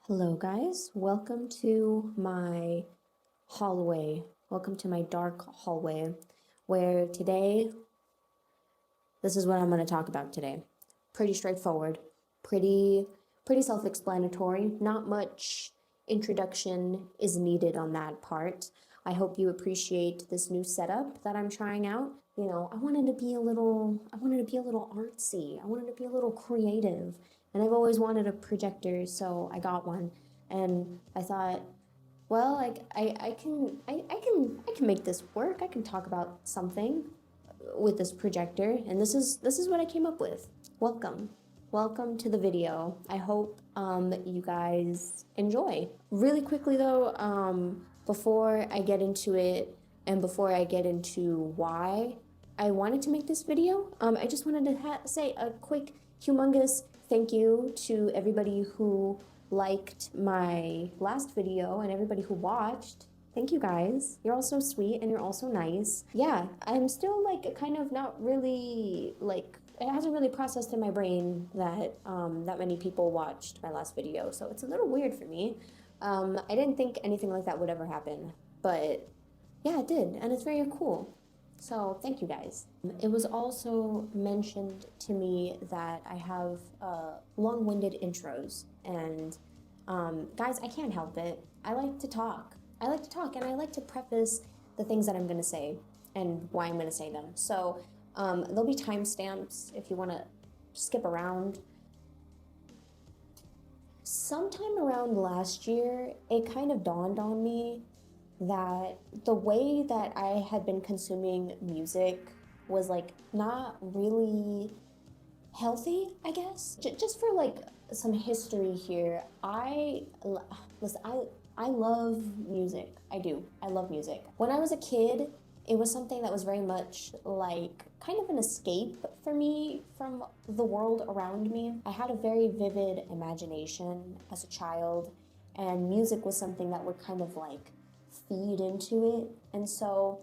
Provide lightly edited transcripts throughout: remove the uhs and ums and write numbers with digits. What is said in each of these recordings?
Hello guys, welcome to my hallway. Welcome to my dark hallway where today, this is what I'm going to talk about today. Pretty straightforward, pretty self-explanatory. Not much introduction is needed on that part. I hope you appreciate this new setup that I'm trying out. You know, I wanted to be a little artsy. I wanted to be a little creative. And I've always wanted a projector, so I got one. And I thought, well, like I can make this work. I can talk about something with this projector, and this is what I came up with. Welcome to the video. I hope you guys enjoy. Really quickly though, before I get into it and before I get into why I wanted to make this video, I just wanted to say a quick humongous thank you to everybody who liked my last video and everybody who watched. Thank you guys. You're all so sweet and you're all so nice. Yeah, I'm still like kind of not really like, it hasn't really processed in my brain that that many people watched my last video, so it's a little weird for me. I didn't think anything like that would ever happen, but yeah, it did, and it's very cool. So thank you guys. It was also mentioned to me that I have long-winded intros, and guys, I can't help it. I like to talk. And I like to preface the things that I'm going to say and why I'm going to say them. So there'll be timestamps if you want to skip around. Sometime around last year, it kind of dawned on me that the way that I had been consuming music was like not really healthy, I guess. Just for like some history here, listen, I love music. I do. I love music. When I was a kid, it was something that was very much like kind of an escape for me from the world around me. I had a very vivid imagination as a child, and music was something that would kind of like feed into it. And so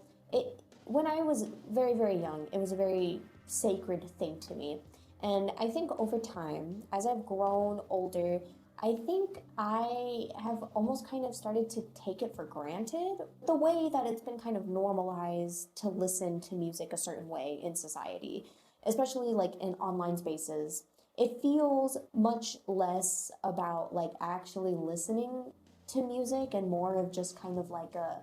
when I was very, very young, it was a very sacred thing to me. And I think over time, as I've grown older, I think I have almost kind of started to take it for granted, the way that it's been kind of normalized to listen to music a certain way in society, especially like in online spaces. It feels much less about like actually listening to music and more of just kind of like to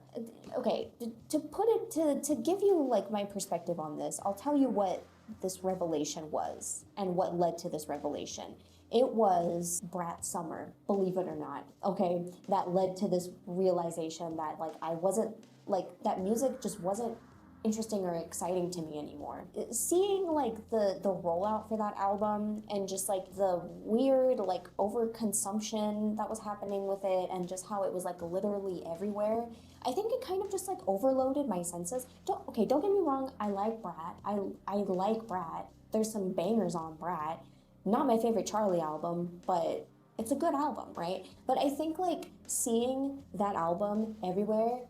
give you like my perspective on this, I'll tell you what this revelation was and what led to this revelation. It was Brat Summer, believe it or not, okay? That led to this realization that like I wasn't, like that music just wasn't interesting or exciting to me anymore. Seeing like the rollout for that album and just like the weird like overconsumption that was happening with it and just how it was like literally everywhere, I think it kind of just like overloaded my senses. Don't get me wrong, I like Brat. I like Brat. There's some bangers on Brat. Not my favorite Charlie album, but it's a good album, right? But I think like seeing that album everywhere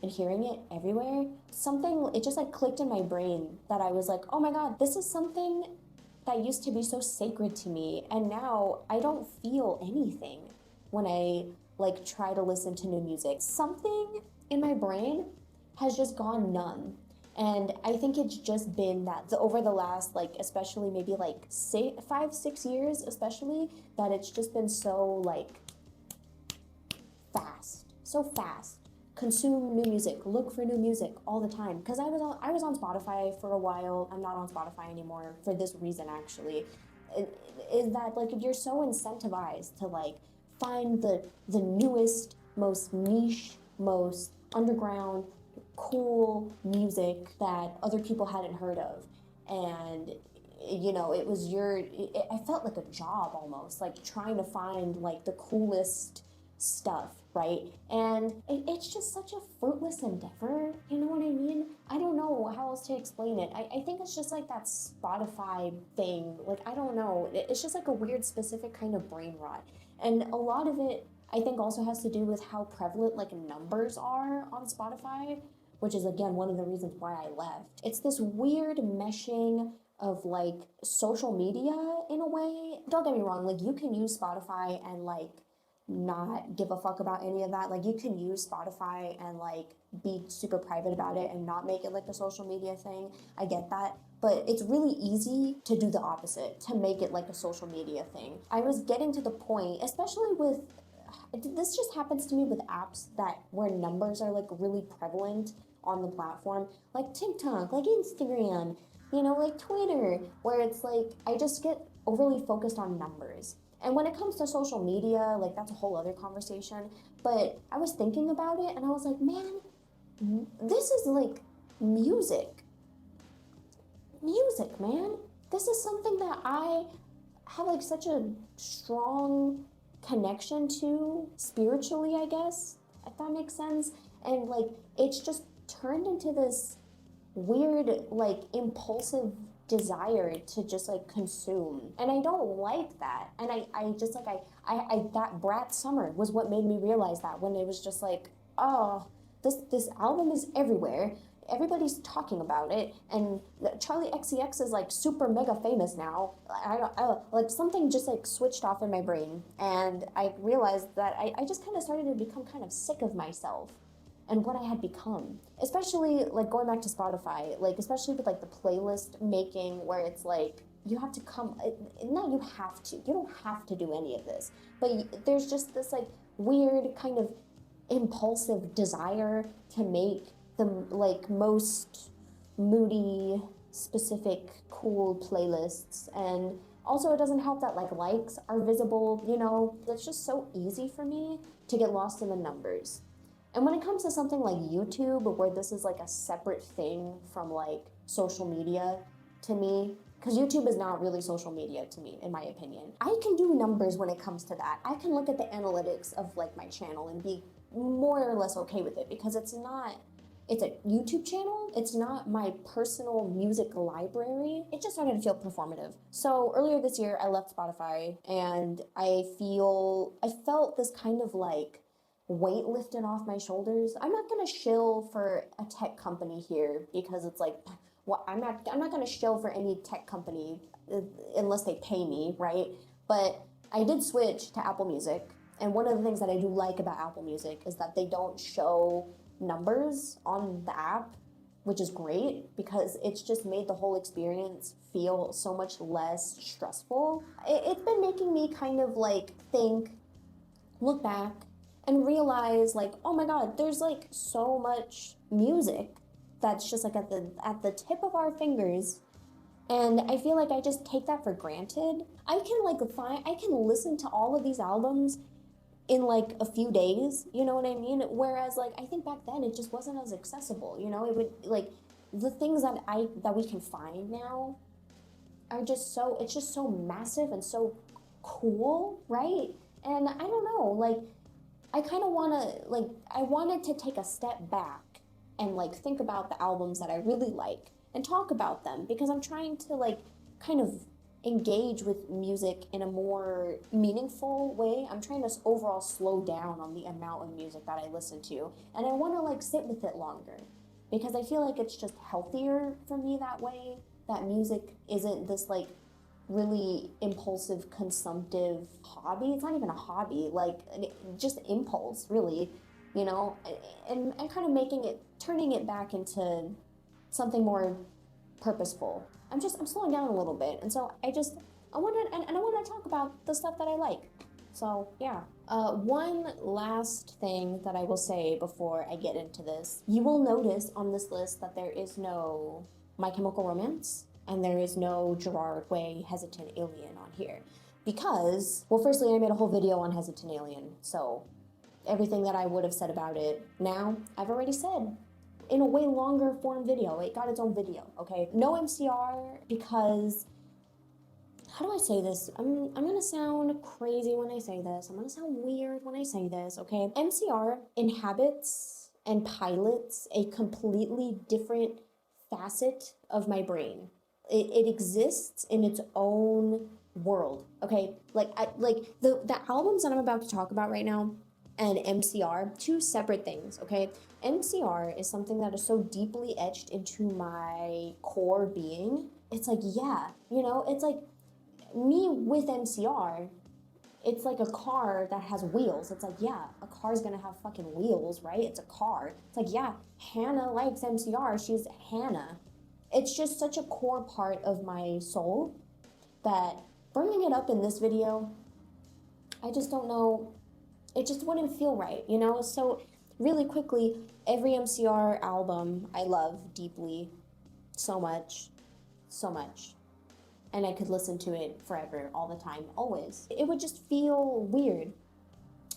and hearing it everywhere, it just like clicked in my brain that I was like, oh my God, this is something that used to be so sacred to me. And now I don't feel anything when I like try to listen to new music. Something in my brain has just gone numb. And I think it's just been that over the last, like, especially maybe like 5-6 years, especially, that it's just been so like so fast. Consume new music, look for new music all the time. Because I was on Spotify for a while. I'm not on Spotify anymore for this reason, actually. Is that like if you're so incentivized to like find the newest, most niche, most underground, cool music that other people hadn't heard of, and you know, I felt like a job almost, like trying to find like the coolest stuff, right? And it's just such a fruitless endeavor, you know what I mean? I don't know how else to explain it. I think it's just like that Spotify thing, like I don't know, it's just like a weird specific kind of brain rot. And a lot of it I think also has to do with how prevalent like numbers are on Spotify, which is again one of the reasons why I left. It's this weird meshing of like social media in a way. Don't get me wrong, like you can use Spotify and like not give a fuck about any of that. Like, you can use Spotify and like be super private about it and not make it like a social media thing. I get that. But it's really easy to do the opposite, to make it like a social media thing. I was getting to the point, especially with, this just happens to me with apps that where numbers are like really prevalent on the platform, like TikTok, like Instagram, you know, like Twitter, where it's like I just get overly focused on numbers. And when it comes to social media, like that's a whole other conversation. But I was thinking about it and I was like, man, this is like music. Music, man. This is something that I have like such a strong connection to spiritually, I guess, if that makes sense. And like it's just turned into this weird, like impulsive desire to just like consume. And I don't like that. And I just like I that Brat Summer was what made me realize that, when it was just like, oh, this album is everywhere. Everybody's talking about it, and Charlie XCX is like super mega famous now. I like something just like switched off in my brain, and I realized that I just kind of started to become kind of sick of myself and what I had become. Especially like going back to Spotify, like especially with like the playlist making, where it's like you have to come, not you have to, you don't have to do any of this, but there's just this like weird kind of impulsive desire to make the like most moody, specific, cool playlists. And also it doesn't help that like likes are visible, you know. It's just so easy for me to get lost in the numbers. And when it comes to something like YouTube, where this is like a separate thing from like social media to me, because YouTube is not really social media to me, in my opinion. I can do numbers when it comes to that. I can look at the analytics of like my channel and be more or less okay with it, because it's a YouTube channel. It's not my personal music library. It just started to feel performative. So earlier this year, I left Spotify, and I felt this kind of like weight lifted off my shoulders. I'm not gonna shill for a tech company here, because it's like, well, I'm not gonna shill for any tech company unless they pay me, right? But I did switch to Apple Music, and one of the things that I do like about Apple Music is that they don't show numbers on the app, which is great, because it's just made the whole experience feel so much less stressful. It's been making me kind of like think, look back, and realize like, oh my god, there's like so much music that's just like at the tip of our fingers. And I feel like I just take that for granted. I can listen to all of these albums in like a few days, you know what I mean? Whereas like I think back then it just wasn't as accessible, you know. It would like the things that we can find now are just so, it's just so massive and so cool, right? And I don't know, like I kind of I wanted to take a step back and like think about the albums that I really like and talk about them, because I'm trying to like kind of engage with music in a more meaningful way. I'm trying to overall slow down on the amount of music that I listen to, and I want to like sit with it longer, because I feel like it's just healthier for me that way, that music isn't this like really impulsive, consumptive hobby. It's not even a hobby, like just impulse, really, you know. And kind of turning it back into something more purposeful. I'm slowing down a little bit, and so I want to talk about the stuff that I like. So yeah. One last thing that I will say before I get into this: you will notice on this list that there is no My Chemical Romance, and there is no Gerard Way Hesitant Alien on here, because, well, firstly, I made a whole video on Hesitant Alien, so everything that I would have said about it now, I've already said in a way longer form video. It got its own video, okay? No MCR, because, how do I say this? I'm gonna sound crazy when I say this. I'm gonna sound weird when I say this, okay? MCR inhabits and pilots a completely different facet of my brain. It exists in its own world, okay? Like the albums that I'm about to talk about right now and MCR, two separate things, okay? MCR is something that is so deeply etched into my core being. It's like, yeah, you know, it's like me with MCR it's like a car that has wheels. It's like, yeah, a car's gonna have fucking wheels, right? It's a car. It's like, yeah, Hannah likes MCR. She's Hannah. It's just such a core part of my soul that bringing it up in this video, I just don't know, it just wouldn't feel right, you know? So really quickly, every MCR album I love deeply, so much, so much. And I could listen to it forever, all the time, always. It would just feel weird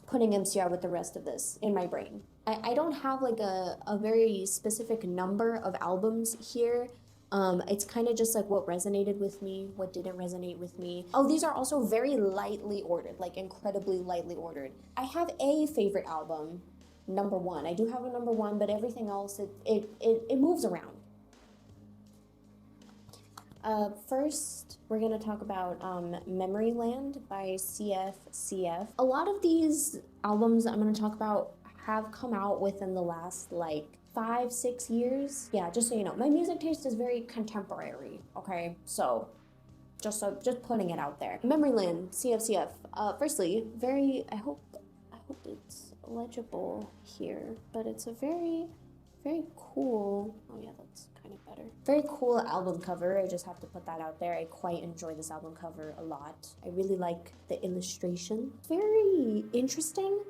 putting MCR with the rest of this in my brain. I don't have like a very specific number of albums here. It's kind of just like what resonated with me, what didn't resonate with me. Oh, these are also very lightly ordered, like incredibly lightly ordered. I have a favorite album, number one. I do have a number one, but everything else, it moves around. First, we're going to talk about Memoryland by CF. A lot of these albums I'm going to talk about have come out within the last like 5-6 years. Yeah, just so you know, my music taste is very contemporary, okay? So just putting it out there. Memoryland, CF. Firstly, I hope it's legible here, but it's a very cool, oh yeah, that's kind of better. Very cool album cover, I just have to put that out there. I quite enjoy this album cover a lot. I really like the illustration. Very interesting.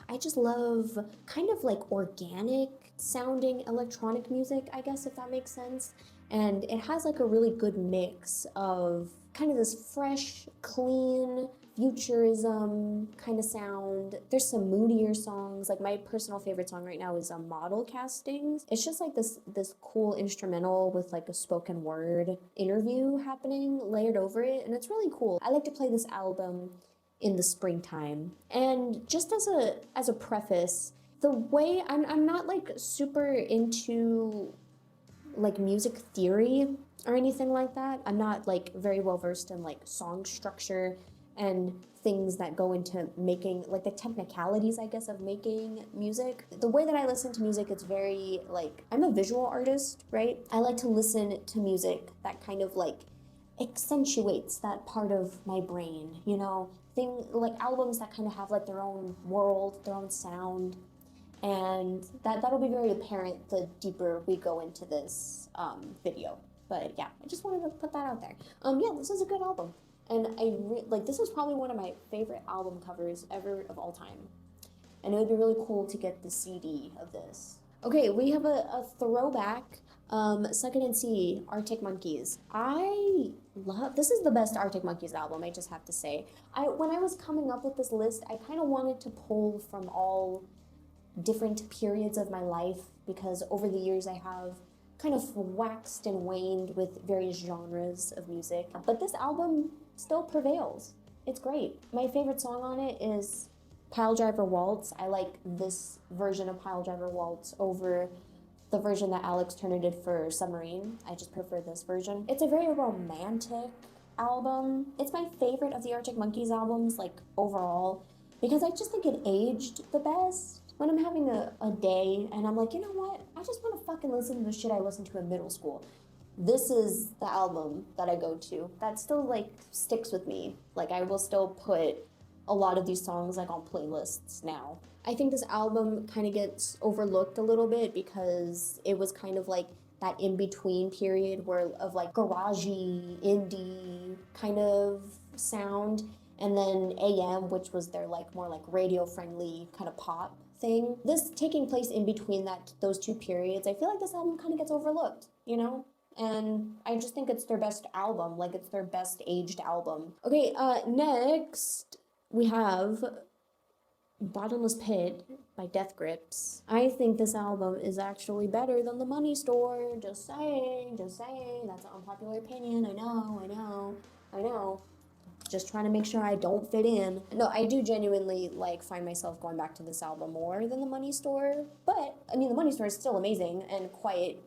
I just love kind of like organic sounding electronic music, I guess, if that makes sense. And it has like a really good mix of kind of this fresh, clean, futurism kind of sound. There's some moodier songs. Like my personal favorite song right now is Model Castings. It's just like this cool instrumental with like a spoken word interview happening layered over it, and it's really cool. I like to play this album in the springtime. And just as a preface, the way I'm not like super into like music theory or anything like that. I'm not like very well versed in like song structure and things that go into making, like the technicalities, I guess, of making music. The way that I listen to music, it's very like, I'm a visual artist, right? I like to listen to music that kind of like accentuates that part of my brain, you know? Like albums that kind of have like their own world, their own sound. And that'll be very apparent the deeper we go into this video. But yeah, I just wanted to put that out there. Yeah, this is a good album. And like, this is probably one of my favorite album covers ever of all time. And it would be really cool to get the CD of this. Okay, we have a throwback. Second and C, Arctic Monkeys. This is the best Arctic Monkeys album, I just have to say. When I was coming up with this list, I kind of wanted to pull from all different periods of my life, because over the years I have kind of waxed and waned with various genres of music. But this album still prevails. It's great. My favorite song on it is Piledriver Waltz. I like this version of Piledriver Waltz over the version that Alex Turner did for Submarine. I just prefer this version. It's a very romantic album. It's my favorite of the Arctic Monkeys albums, like overall, because I just think it aged the best. When I'm having a day and I'm like, you know what? I just want to fucking listen to the shit I listened to in middle school. This is the album that I go to. That still like sticks with me. Like I will still put a lot of these songs like on playlists now. I think this album kind of gets overlooked a little bit because it was kind of like that in-between period of like garagey, indie kind of sound. And then AM, which was their like more like radio-friendly kind of pop thing. This taking place in between those two periods, I feel like this album kind of gets overlooked, you know? And I just think it's their best album, like it's their best aged album. Okay, next we have Bottomless Pit by Death Grips. I think this album is actually better than The Money Store. Just saying. That's an unpopular opinion. I know. Just trying to make sure I don't fit in. No, I do genuinely like find myself going back to this album more than The Money Store. But I mean, The Money Store is still amazing and quite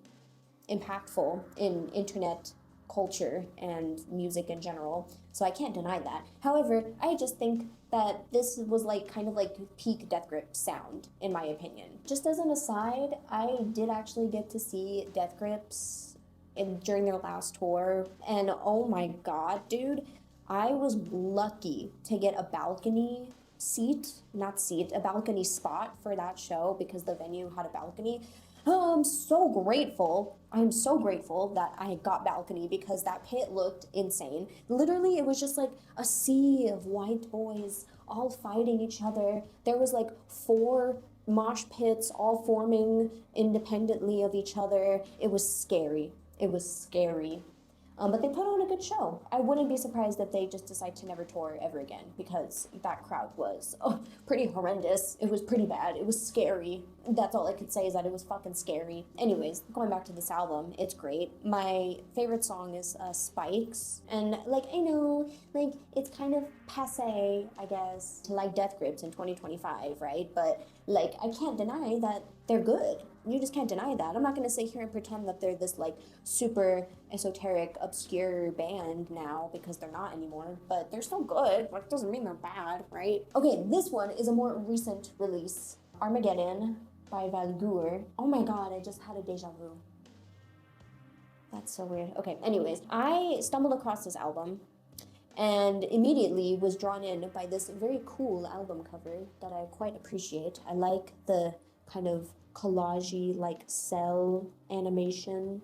impactful in internet culture and music in general, so I can't deny that. However, I just think that this was like kind of like peak Death Grip sound, in my opinion. Just as an aside, I did actually get to see Death Grips during their last tour, and oh my god, dude, I was lucky to get a balcony a balcony spot for that show because the venue had a balcony. Oh, I'm so grateful. I'm so grateful that I got balcony because that pit looked insane. Literally, it was just like a sea of white boys all fighting each other. There was like 4 mosh pits all forming independently of each other. It was scary. It was scary. But they put on a good show. I wouldn't be surprised if they just decide to never tour ever again because that crowd was pretty horrendous. It was pretty bad. It was scary. That's all I could say is that it was fucking scary. Anyways, going back to this album, it's great. My favorite song is Spikes. And like, I know, like, it's kind of passe, I guess, to like Death Grips in 2025, right? But like, I can't deny that they're good. You just can't deny that. I'm not gonna sit here and pretend that they're this like super esoteric, obscure band now because they're not anymore, but they're still good. That doesn't mean they're bad, right? Okay, this one is a more recent release. Armaggedon by Valgur. Oh my god, I just had a deja vu. That's so weird. Okay, anyways, I stumbled across this album and immediately was drawn in by this very cool album cover that I quite appreciate. I like the kind of collage-y, like cell animation,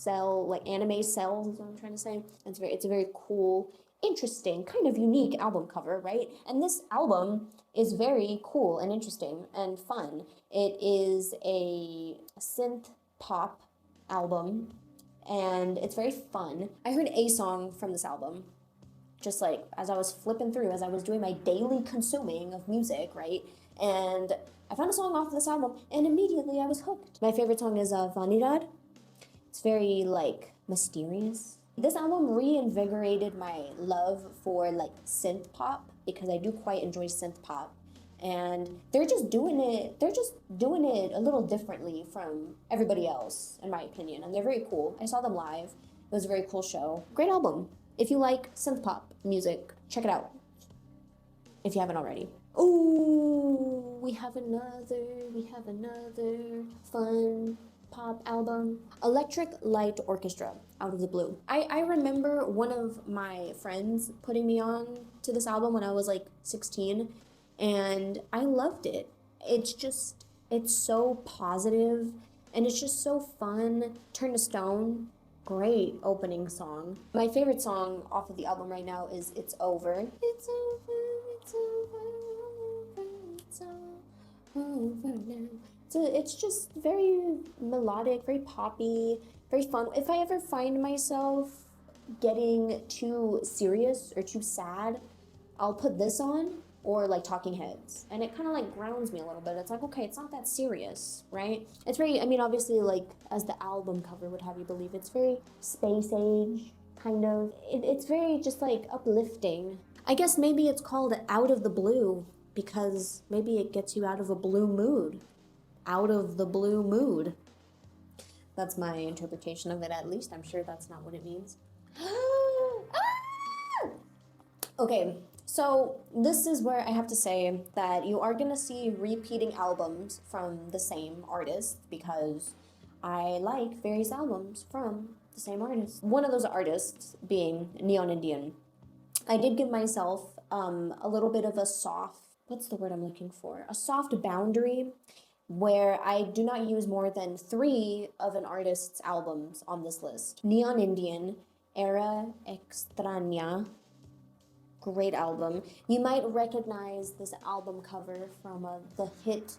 like anime cells is what I'm trying to say. It's a very cool, interesting, kind of unique album cover, right? And this album is very cool and interesting and fun. It is a synth pop album and it's very fun. I heard a song from this album just like as I was flipping through, as I was doing my daily consuming of music, right? And I found a song off of this album, and immediately I was hooked. My favorite song is Vanidad. It's very like mysterious. This album reinvigorated my love for like synth pop because I do quite enjoy synth pop. And they're just doing it a little differently from everybody else, in my opinion. And they're very cool. I saw them live. It was a very cool show. Great album. If you like synth pop music, check it out. If you haven't already. Ooh, we have another fun pop album. Electric Light Orchestra, Out of the Blue. I remember one of my friends putting me on to this album when I was like 16, and I loved it. It's so positive, and it's just so fun. Turn to Stone. Great opening song. My favorite song off of the album right now is It's Over. It's over, it's over, it's over now. So it's just very melodic, very poppy, very fun. If I ever find myself getting too serious or too sad, I'll put this on or like Talking Heads, and it kind of like grounds me a little bit. It's like, okay, it's not that serious, right? It's very, I mean, obviously, like as the album cover would have you believe, it's very space age kind of. It's very just like uplifting. I guess maybe it's called Out of the Blue because maybe it gets you out of a blue mood. Out of the blue mood. That's my interpretation of it, at least. I'm sure that's not what it means. Okay, so this is where I have to say that you are gonna see repeating albums from the same artist because I like various albums from the same artist. One of those artists being Neon Indian. I did give myself a little bit of a soft, what's the word I'm looking for? A soft boundary where I do not use more than 3 of an artist's albums on this list. Neon Indian, Era Extrana, great album. You might recognize this album cover from the hit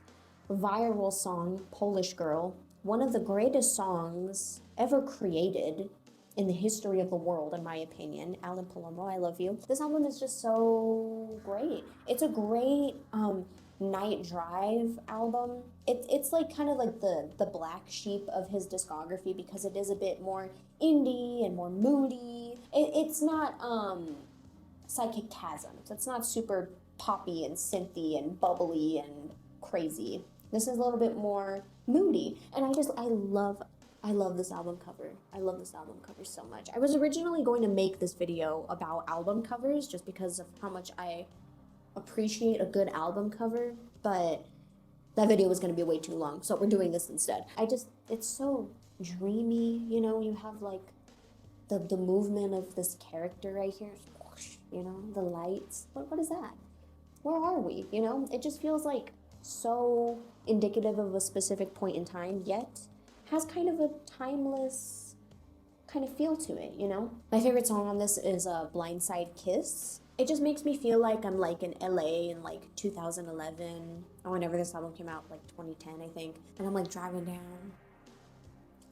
viral song Polish Girl, one of the greatest songs ever created in the history of the world, in my opinion. Alan Palumbo, I love you. This album is just so great. It's a great night drive album. It's like kind of like the black sheep of his discography because it is a bit more indie and more moody. It's not Psychic Chasms. It's not super poppy and synthy and bubbly and crazy. This is a little bit more moody. And I love this album cover. I love this album cover so much. I was originally going to make this video about album covers just because of how much I appreciate a good album cover, but that video was going to be way too long, so we're doing this instead. It's so dreamy, you know, you have like the movement of this character right here. you know, the lights. What is that? Where are we? You know, it just feels like so indicative of a specific point in time, yet has kind of a timeless kind of feel to it, you know? My favorite song on this is Blindside Kiss. It just makes me feel like I'm like in LA in like 2011 or whenever this album came out, like 2010, I think. And I'm like driving down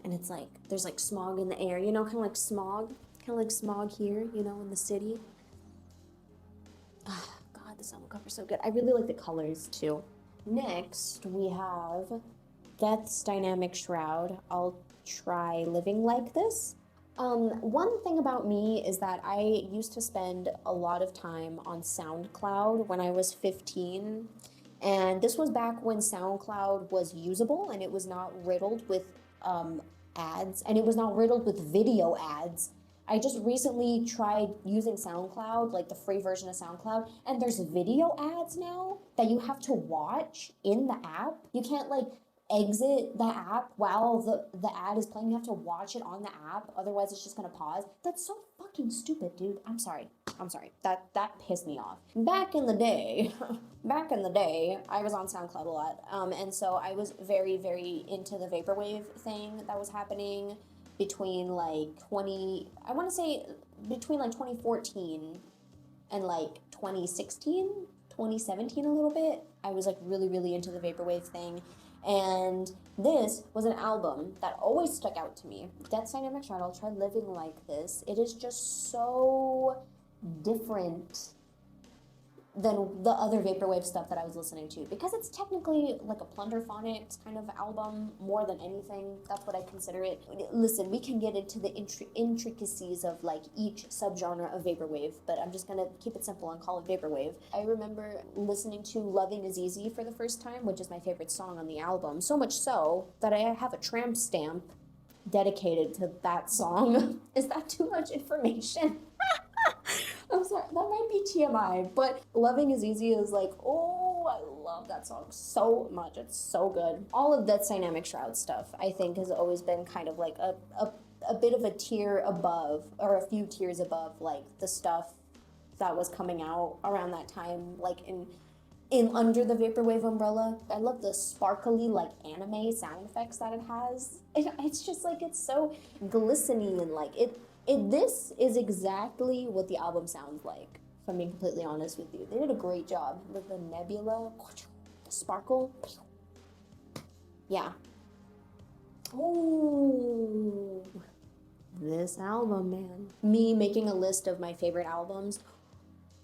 and it's like, there's like smog in the air, you know, kind of like smog here, you know, in the city. Ah, God, this album cover's so good. I really like the colors too. Next, we have Death's Dynamic Shroud. I'll try living like this. One thing about me is that I used to spend a lot of time on SoundCloud when I was 15. And this was back when SoundCloud was usable and it was not riddled with ads, and it was not riddled with video ads. I just recently tried using SoundCloud, like the free version of SoundCloud, and there's video ads now that you have to watch in the app. You can't like exit the app while the ad is playing. You have to watch it on the app, otherwise it's just gonna pause. That's so fucking stupid, dude. I'm sorry. That pissed me off. Back in the day, I was on SoundCloud a lot, and so I was very, very into the vaporwave thing that was happening between like I want to say between like 2014 and like 2016, 2017 a little bit. I was like really, really into the vaporwave thing. And this was an album that always stuck out to me. Death's Dynamic Shroud, I'll try living like this. It is just so different than the other vaporwave stuff that I was listening to, because it's technically like a plunderphonics kind of album more than anything. That's what I consider it. Listen, we can get into the intricacies of like each subgenre of vaporwave, but I'm just gonna keep it simple and call it vaporwave. I remember listening to Loving Is Easy for the first time, which is my favorite song on the album, so much so that I have a tramp stamp dedicated to that song. Is that too much information? I'm sorry, that might be TMI, but Loving Is Easy is like, oh, I love that song so much. It's so good. All of Death's Dynamic Shroud stuff, I think, has always been kind of like a bit of a tier above, or a few tiers above, like the stuff that was coming out around that time, like in under the vaporwave umbrella. I love the sparkly like anime sound effects that it has. It's just like, it's so glistening and like this is exactly what the album sounds like, if I'm being completely honest with you. They did a great job with the nebula, the sparkle. Yeah. Oh, this album, man. Me making a list of my favorite albums.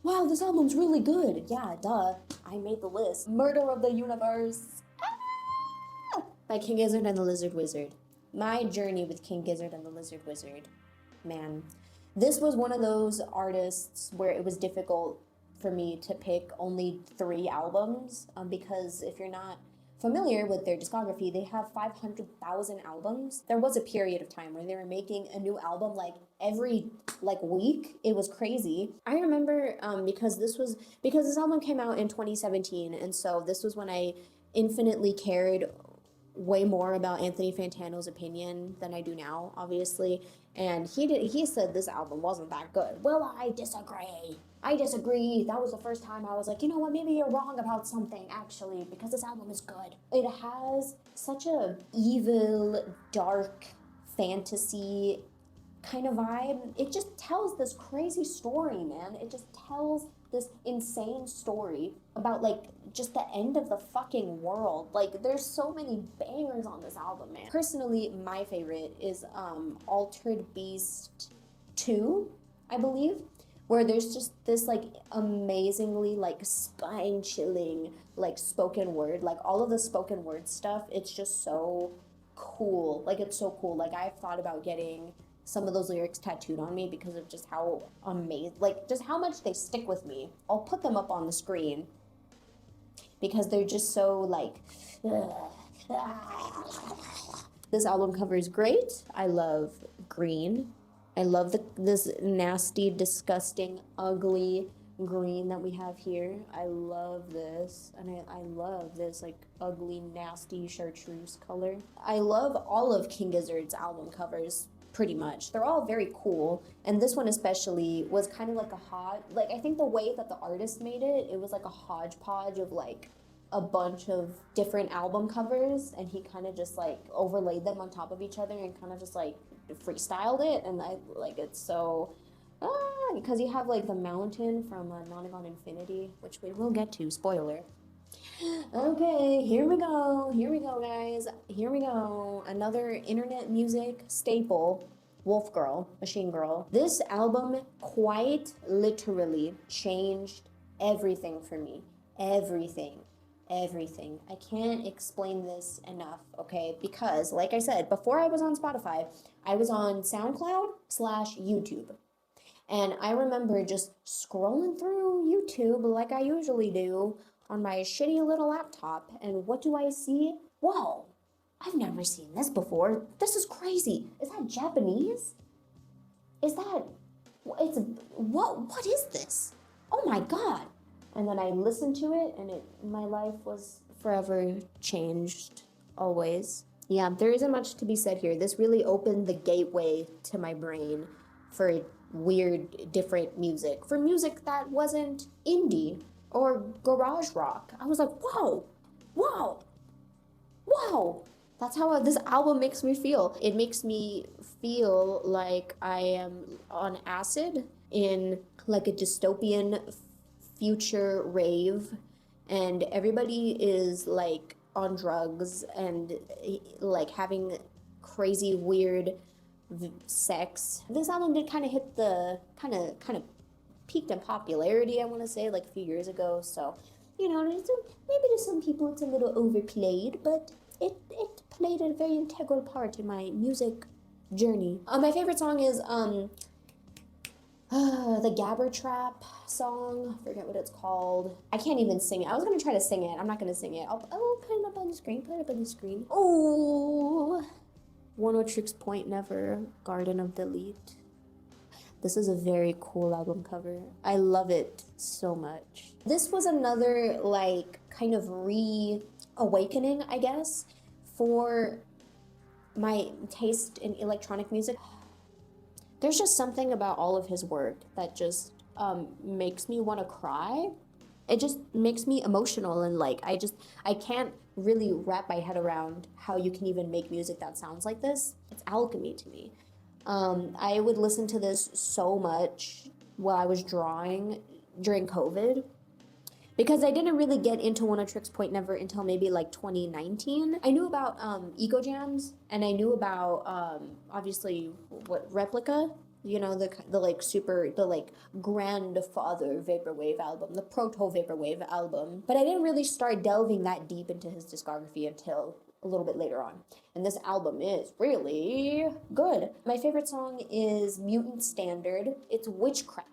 Wow, this album's really good. Yeah, duh. I made the list. Murder of the Universe. Ah! By King Gizzard and the Lizard Wizard. My journey with King Gizzard and the Lizard Wizard. Man, this was one of those artists where it was difficult for me to pick only 3 albums, because if you're not familiar with their discography, they have 500,000 albums. There was a period of time where they were making a new album like every like week. It was crazy. I remember because this album came out in 2017, and so this was when I infinitely cared way more about Anthony Fantano's opinion than I do now, obviously. And he said this album wasn't that good. Well, I disagree. That was the first time I was like, you know what, maybe you're wrong about something, actually, because this album is good. It has such a evil, dark, fantasy kind of vibe. It just tells this crazy story, man. It just tells this insane story about like just the end of the fucking world. Like, there's so many bangers on this album, man. Personally, my favorite is Altered Beast 2, I believe, where there's just this like amazingly like spine-chilling like spoken word, like all of the spoken word stuff. It's just so cool. Like, it's so cool. Like, I've thought about getting some of those lyrics tattooed on me because of just how amazing, like just how much they stick with me. I'll put them up on the screen because they're just so like, this album cover is great. I love green. I love this nasty, disgusting, ugly green that we have here. I love this, and I love this like ugly, nasty chartreuse color. I love all of King Gizzard's album covers pretty much. They're all very cool, and this one especially was kind of like like, I think the way that the artist made it, it was like a hodgepodge of like a bunch of different album covers, and he kind of just like overlaid them on top of each other and kind of just like freestyled it, and I like it so. Because you have like the mountain from Nonagon Infinity, which we will get to, spoiler. Okay, here we go, guys, here we go. Another internet music staple, Wolf Girl, Machine Girl. This album quite literally changed everything for me. Everything. I can't explain this enough, okay? Because, like I said, before I was on Spotify, I was on SoundCloud/YouTube. And I remember just scrolling through YouTube like I usually do on my shitty little laptop, and what do I see? Whoa, I've never seen this before. This is crazy. Is that Japanese? Is that, what is this? Oh my God. And then I listened to it, and my life was forever changed, always. Yeah, there isn't much to be said here. This really opened the gateway to my brain for weird, different music. For music that wasn't indie or garage rock. I was like, whoa, whoa, whoa. That's how this album makes me feel. It makes me feel like I am on acid in like a dystopian future rave, and everybody is like on drugs and like having crazy weird sex. This album did kind of hit the kind of peaked in popularity, I want to say, like a few years ago. So, you know, maybe to some people it's a little overplayed, but it played a very integral part in my music journey. My favorite song is the Gabber Trap song. I forget what it's called. I can't even sing it. I was gonna try to sing it. I'm not gonna sing it. I'll put it up on the screen. Oh, Oneohtrix Point Never, Garden of Delete. This is a very cool album cover. I love it so much. This was another like kind of reawakening, I guess, for my taste in electronic music. There's just something about all of his work that just makes me want to cry. It just makes me emotional, and like I can't really wrap my head around how you can even make music that sounds like this. It's alchemy to me. I would listen to this so much while I was drawing during COVID, because I didn't really get into Oneohtrix Point Never until maybe like 2019. I knew about Eco Jams, and I knew about obviously what Replica, you know, the like grandfather vaporwave album, the proto vaporwave album. But I didn't really start delving that deep into his discography until a little bit later on. And this album is really good. My favorite song is Mutant Standard. It's witchcraft.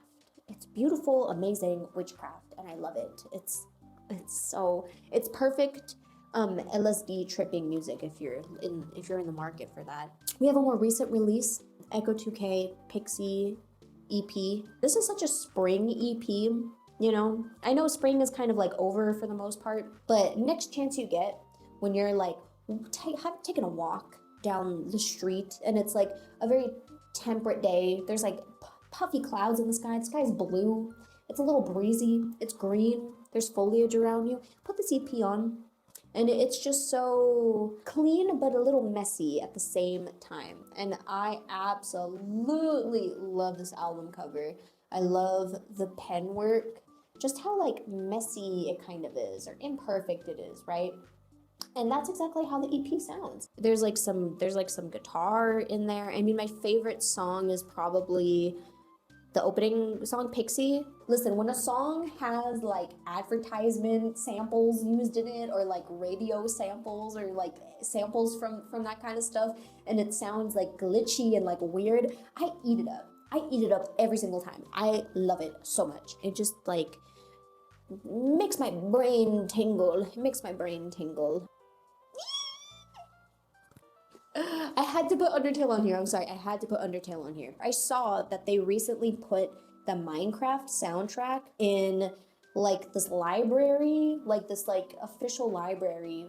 It's beautiful, amazing witchcraft, and I love it. It's perfect LSD tripping music if you're in the market for that. We have a more recent release, Echo 2K Pixie EP. This is such a spring EP, you know. I know spring is kind of like over for the most part, but next chance you get when you're like taking a walk down the street and it's like a very temperate day, there's like puffy clouds in the sky's blue, it's a little breezy, it's green, there's foliage around you, put this EP on, and it's just so clean but a little messy at the same time. And I absolutely love this album cover. I love the pen work, just how like messy it kind of is, or imperfect it is, right? And that's exactly how the EP sounds. There's like some guitar in there. I mean, my favorite song is probably the opening song, Pixie. Listen, when a song has like advertisement samples used in it, or like radio samples, or like samples from that kind of stuff, and it sounds like glitchy and like weird, I eat it up. I eat it up every single time. I love it so much. It just like makes my brain tingle. It makes my brain tingle. I had to put Undertale on here. I'm sorry. I had to put Undertale on here. I saw that they recently put the Minecraft soundtrack in like this library, like this like official library,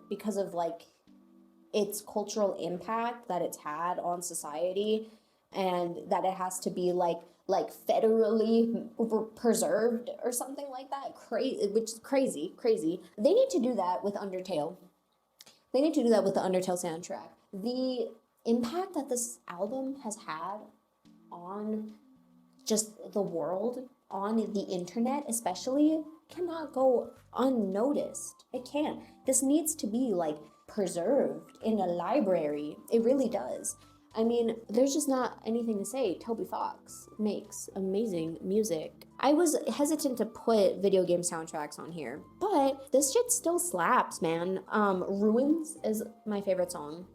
because of like its cultural impact that it's had on society, and that it has to be like federally preserved or something like that. Which is crazy. They need to do that with Undertale. They need to do that with the Undertale soundtrack. The impact that this album has had on just the world, on the internet especially, cannot go unnoticed. It can't. This needs to be like preserved in a library. It really does. I mean, there's just not anything to say. Toby Fox makes amazing music. I was hesitant to put video game soundtracks on here, but this shit still slaps, man. Ruins is my favorite song.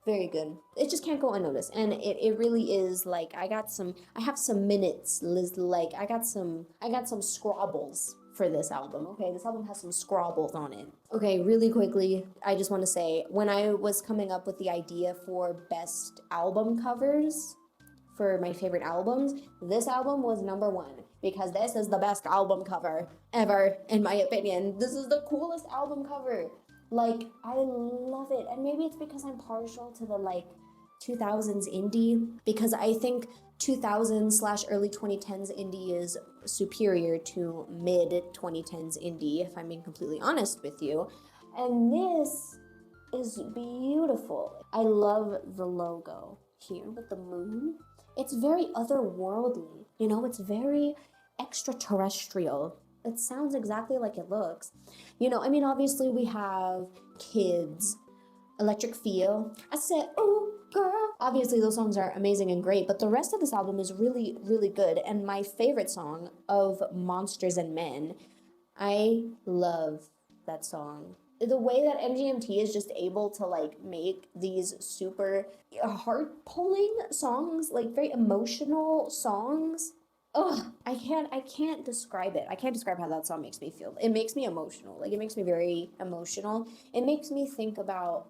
Very good. It just can't go unnoticed. And it really is like, I have some minutes, like I got some scrobbles for this album. Okay, this album has some scrobbles on it. Okay, really quickly, I just want to say, when I was coming up with the idea for best album covers for my favorite albums, this album was number 1, because this is the best album cover ever, in my opinion. This is the coolest album cover. Like, I love it. And maybe it's because I'm partial to the like 2000s indie, because I think 2000s / early 2010s indie is superior to mid 2010s indie, if I'm being completely honest with you. And this is beautiful. I love the logo here with the moon. It's very otherworldly, you know, it's very extraterrestrial. It sounds exactly like it looks. You know, I mean, obviously we have Kids, Electric Feel. I said, oh, girl. Obviously those songs are amazing and great, but the rest of this album is really, really good. And my favorite song of Monsters and Men, I love that song. The way that MGMT is just able to like make these super heart-pulling songs, like very emotional songs. Oh, I can't describe it. I can't describe how that song makes me feel. It makes me emotional. Like, it makes me very emotional. It makes me think about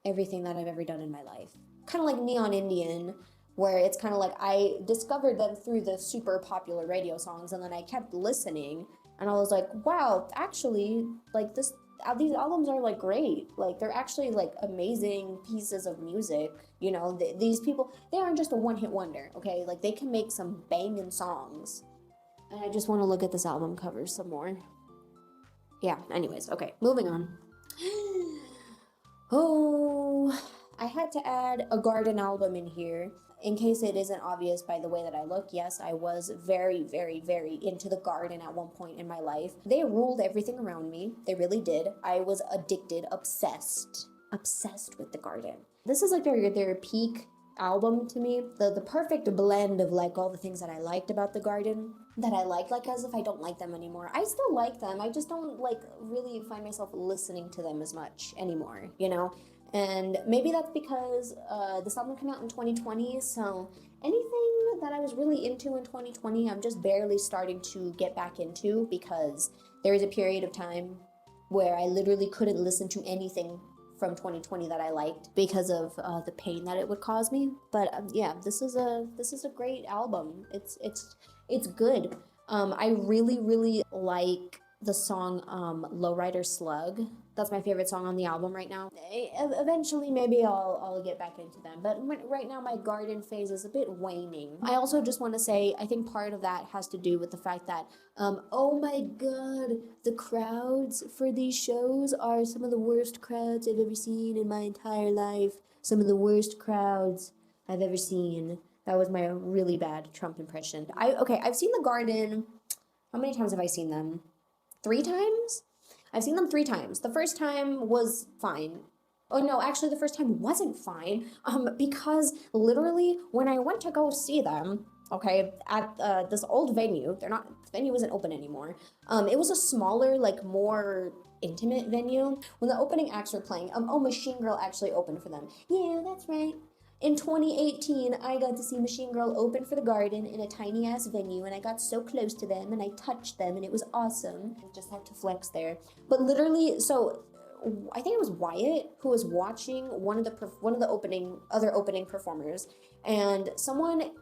everything that I've ever done in my life. Kind of like Neon Indian, where it's kind of like I discovered them through the super popular radio songs, and then I kept listening, and I was like, wow, actually, like these albums are like great. Like, they're actually like amazing pieces of music. You know, these people, they aren't just a one-hit wonder, okay? Like, they can make some banging songs. And I just want to look at this album cover some more. Yeah, anyways, okay, moving on. Oh, I had to add a garden album in here. In case it isn't obvious by the way that I look, yes, I was very, very, very into the garden at one point in my life. They ruled everything around me. They really did. I was addicted, obsessed with the garden. This is like their peak album to me. The perfect blend of like all the things that I liked about the garden, that I liked, like as if I don't like them anymore. I still like them. I just don't like really find myself listening to them as much anymore, you know? And maybe that's because this album came out in 2020, so anything that I was really into in 2020, I'm just barely starting to get back into, because there was a period of time where I literally couldn't listen to anything from 2020 that I liked because of the pain that it would cause me. But yeah, this is a great album. It's good. I really like the song Lowrider Slug. That's my favorite song on the album right now. Eventually, maybe I'll get back into them. But right now, my garden phase is a bit waning. I also just want to say, I think part of that has to do with the fact that, oh my god, the crowds for these shows are some of the worst crowds I've ever seen in my entire life. Some of the worst crowds I've ever seen. That was my really bad Trump impression. I've seen the garden. How many times have I seen them? 3 times? I've seen them 3 times. The first time was fine. Oh no, actually the first time wasn't fine, because literally when I went to go see them, okay, at this old venue, the venue isn't open anymore. It was a smaller, like more intimate venue. When the opening acts were playing, Machine Girl actually opened for them. Yeah, that's right. In 2018, I got to see Machine Girl open for the garden in a tiny ass venue, and I got so close to them and I touched them and it was awesome. I just had to flex there. But literally, so I think it was Wyatt who was watching one of the other opening performers, and someone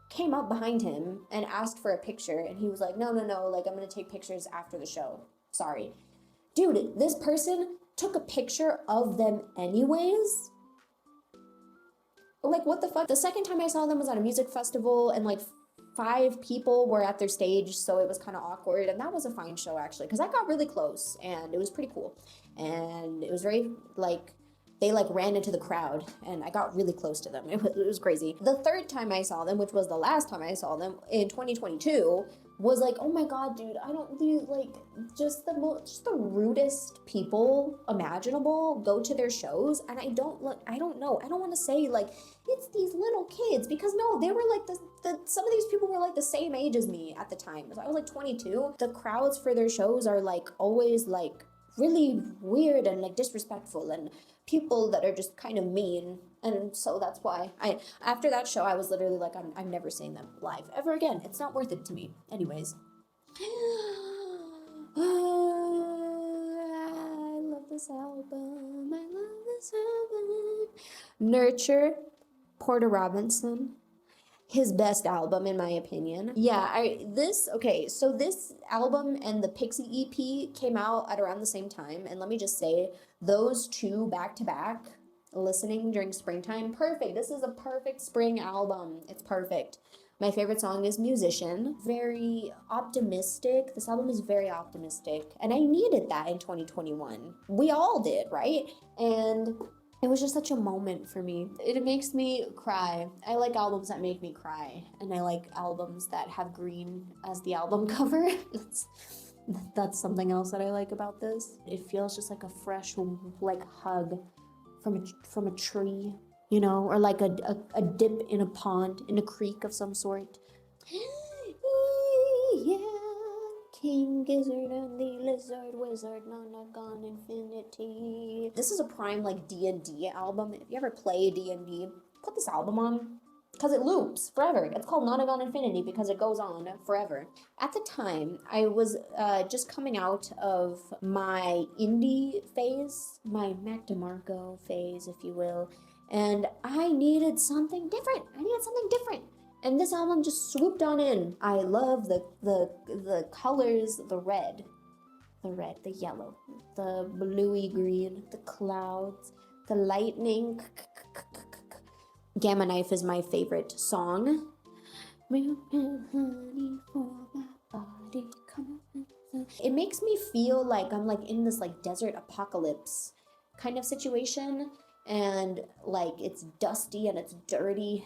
came up behind him and asked for a picture, and he was like, no, like, I'm gonna take pictures after the show. Sorry. Dude, this person took a picture of them anyways? Like, what the fuck? The second time I saw them was at a music festival, and like 5 people were at their stage, so it was kind of awkward, and that was a fine show actually, because I got really close, and it was pretty cool, and it was very, like, they like ran into the crowd, and I got really close to them. It was crazy. The third time I saw them, which was the last time I saw them in 2022, was like, oh my god, dude, I don't do, like, just the rudest people imaginable go to their shows, and I don't know, I don't want to say like it's these little kids, because no, they were like some of these people were like the same age as me at the time. So I was like 22. The crowds for their shows are like always like really weird and like disrespectful, and people that are just kind of mean. And so that's why after that show, I was literally like, I'm never seeing them live ever again. It's not worth it to me. Anyways. I love this album. I love this album. Nurture, Porter Robinson. His best album, in my opinion. Yeah, so this album and the Pixie EP came out at around the same time, and let me just say, those two back to back, listening during springtime, perfect. This is a perfect spring album. It's perfect. My favorite song is Musician. Very optimistic. This album is very optimistic, and I needed that in 2021. We all did, right? And it was just such a moment for me. It makes me cry. I like albums that make me cry, and I like albums that have green as the album cover. That's something else that I like about this. It feels just like a fresh, like, hug from a tree, you know, or like a dip in a pond, in a creek of some sort. Yeah. King Gizzard and the Lizard Wizard, Nonagon Infinity. This is a prime like D&D album. If you ever play D&D, put this album on, because it loops forever. It's called Nonagon Infinity because it goes on forever. At the time, I was just coming out of my indie phase, my Mac DeMarco phase, if you will, and I needed something different. And this album just swooped on in. I love the colors, the red, the yellow, the bluey green, the clouds, the lightning. Gamma Knife is my favorite song. It makes me feel like I'm like in this like desert apocalypse kind of situation, and like it's dusty and it's dirty.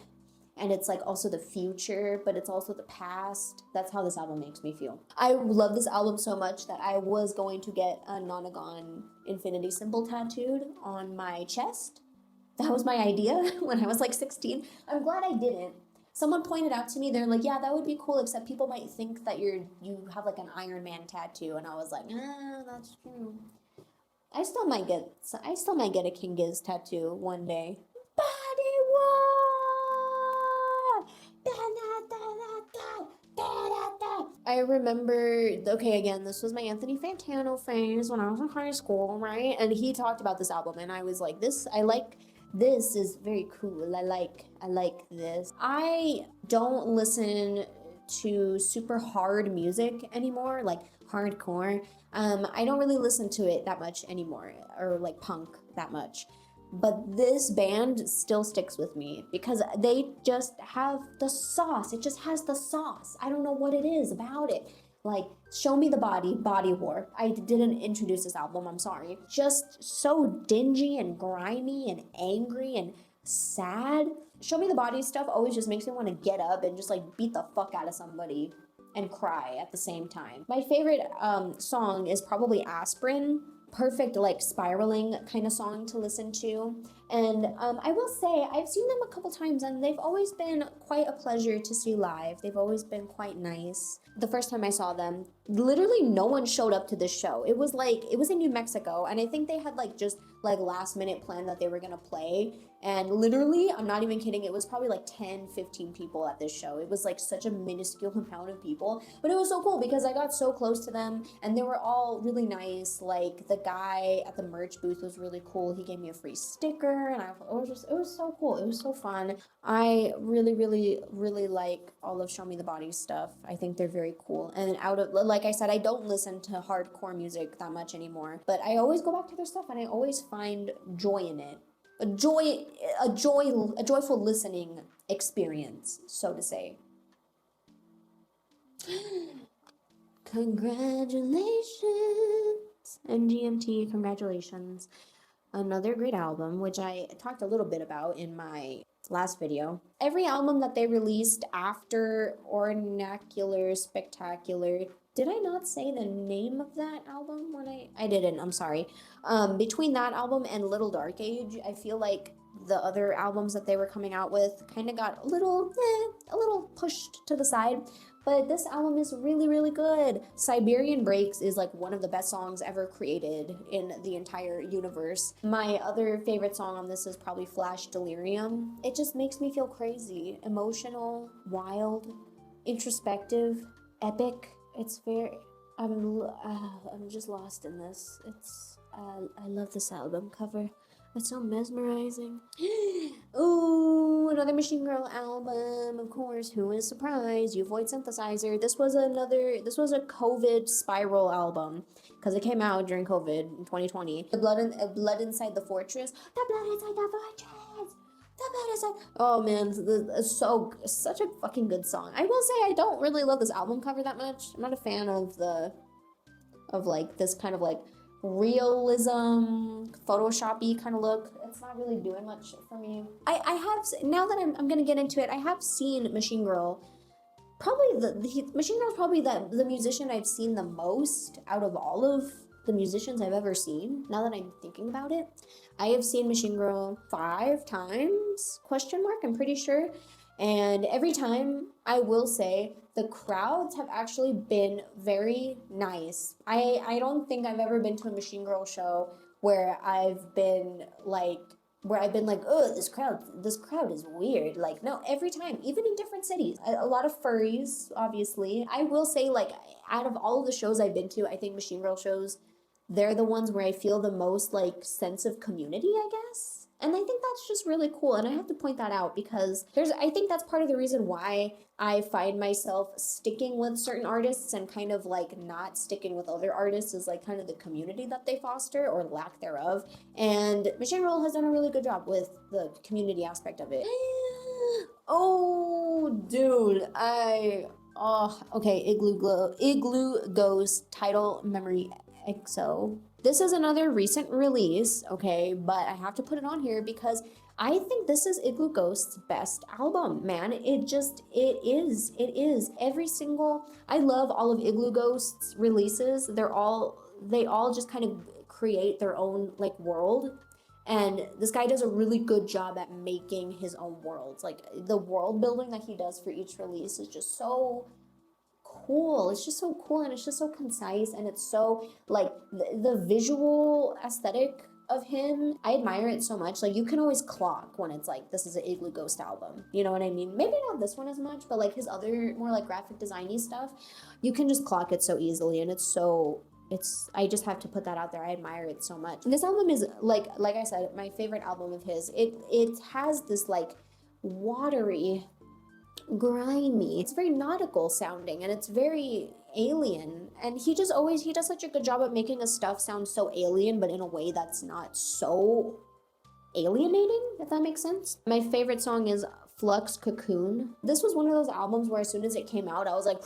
And it's like also the future, but it's also the past. That's how this album makes me feel. I love this album so much that I was going to get a Nonagon Infinity symbol tattooed on my chest. That was my idea when I was like 16. I'm glad I didn't. Someone pointed out to me, they're like, yeah, that would be cool, except people might think that you have like an Iron Man tattoo. And I was like, that's true. I still might get a King Giz tattoo one day. Bodywar! I remember, okay, again, this was my Anthony Fantano phase when I was in high school, right? And he talked about this album, and I was like, this is very cool. I like this. I don't listen to super hard music anymore, like hardcore. I don't really listen to it that much anymore, or like punk that much. But this band still sticks with me because they just have the sauce. It just has the sauce. I don't know what it is about it. Like, Show Me the Body, Bodywar. I didn't introduce this album, I'm sorry. Just so dingy and grimy and angry and sad. Show Me the Body stuff always just makes me want to get up and just like beat the fuck out of somebody and cry at the same time. My favorite song is probably Aspirin. Perfect like spiraling kind of song to listen to. And I will say I've seen them a couple times, and they've always been quite a pleasure to see live. They've always been quite nice. The first time I saw them, literally no one showed up to this show. It was in New Mexico, and I think they had like just like last minute plan that they were gonna play, And literally, I'm not even kidding, it was probably like 10, 15 people at this show. It was like such a minuscule amount of people, but it was so cool because I got so close to them and they were all really nice. Like the guy at the merch booth was really cool. He gave me a free sticker and it was so cool. It was so fun. I really, really, really like all of Show Me the Body stuff. I think they're very cool. And like I said, I don't listen to hardcore music that much anymore, but I always go back to their stuff and I always find joy in it. A joyful listening experience, so to say. Congratulations, MGMT, congratulations. Another great album, which I talked a little bit about in my last video. Every album that they released after Oracular Spectacular, did I not say the name of that album when I didn't, I'm sorry. Between that album and Little Dark Age, I feel like the other albums that they were coming out with kind of got a little pushed to the side. But this album is really, really good. Siberian Breaks is like one of the best songs ever created in the entire universe. My other favorite song on this is probably Flash Delirium. It just makes me feel crazy, emotional, wild, introspective, epic. It's very, I'm just lost in this. I love this album cover. It's so mesmerizing. Ooh, another Machine Girl album, of course. Who is surprised? You Void Synthesizer. This was a COVID spiral album because it came out during COVID in 2020. Blood Inside the Fortress. The blood inside the fortress. The blood inside. Oh man, it's such a fucking good song. I will say I don't really love this album cover that much. I'm not a fan of like this kind of like realism, Photoshop-y kind of look. It's not really doing much for me. I have, now that I'm gonna get into it, I have seen Machine Girl. Probably Machine Girl's probably the musician I've seen the most out of all of the musicians I've ever seen. Now that I'm thinking about it, I have seen Machine Girl 5 times, question mark, I'm pretty sure. And every time, I will say, the crowds have actually been very nice. I don't think I've ever been to a Machine Girl show where I've been like, oh, this crowd is weird. Like, no, every time, even in different cities. A lot of furries, obviously. I will say, like, out of all of the shows I've been to, I think Machine Girl shows, they're the ones where I feel the most, like, sense of community, I guess. And I think that's just really cool. And I have to point that out because I think that's part of the reason why I find myself sticking with certain artists and kind of like not sticking with other artists is like kind of the community that they foster or lack thereof. And Machine Girl has done a really good job with the community aspect of it. Oh, dude, okay, Igloo Ghost Tidal Memory Exo. This is another recent release, okay, but I have to put it on here because I think this is Igloo Ghost's best album, man. It is. I love all of Igloo Ghost's releases. They all just kind of create their own, like, world. And this guy does a really good job at making his own worlds. Like, the world building that he does for each release is just so cool. It's just so cool and it's just so concise and it's so like the visual aesthetic of him, I admire it so much. Like, you can always clock when it's like, this is an Igloo Ghost album, you know what I mean? Maybe not this one as much, but like his other more like graphic designy stuff, you can just clock it so easily and I just have to put that out there. I admire it so much. And this album is like I said, my favorite album of his. It has this like watery, grimy, it's very nautical sounding and it's very alien, and he does such a good job at making his stuff sound so alien but in a way that's not so alienating, if that makes sense. My favorite song is Flux Cocoon. This was one of those albums where as soon as it came out I was like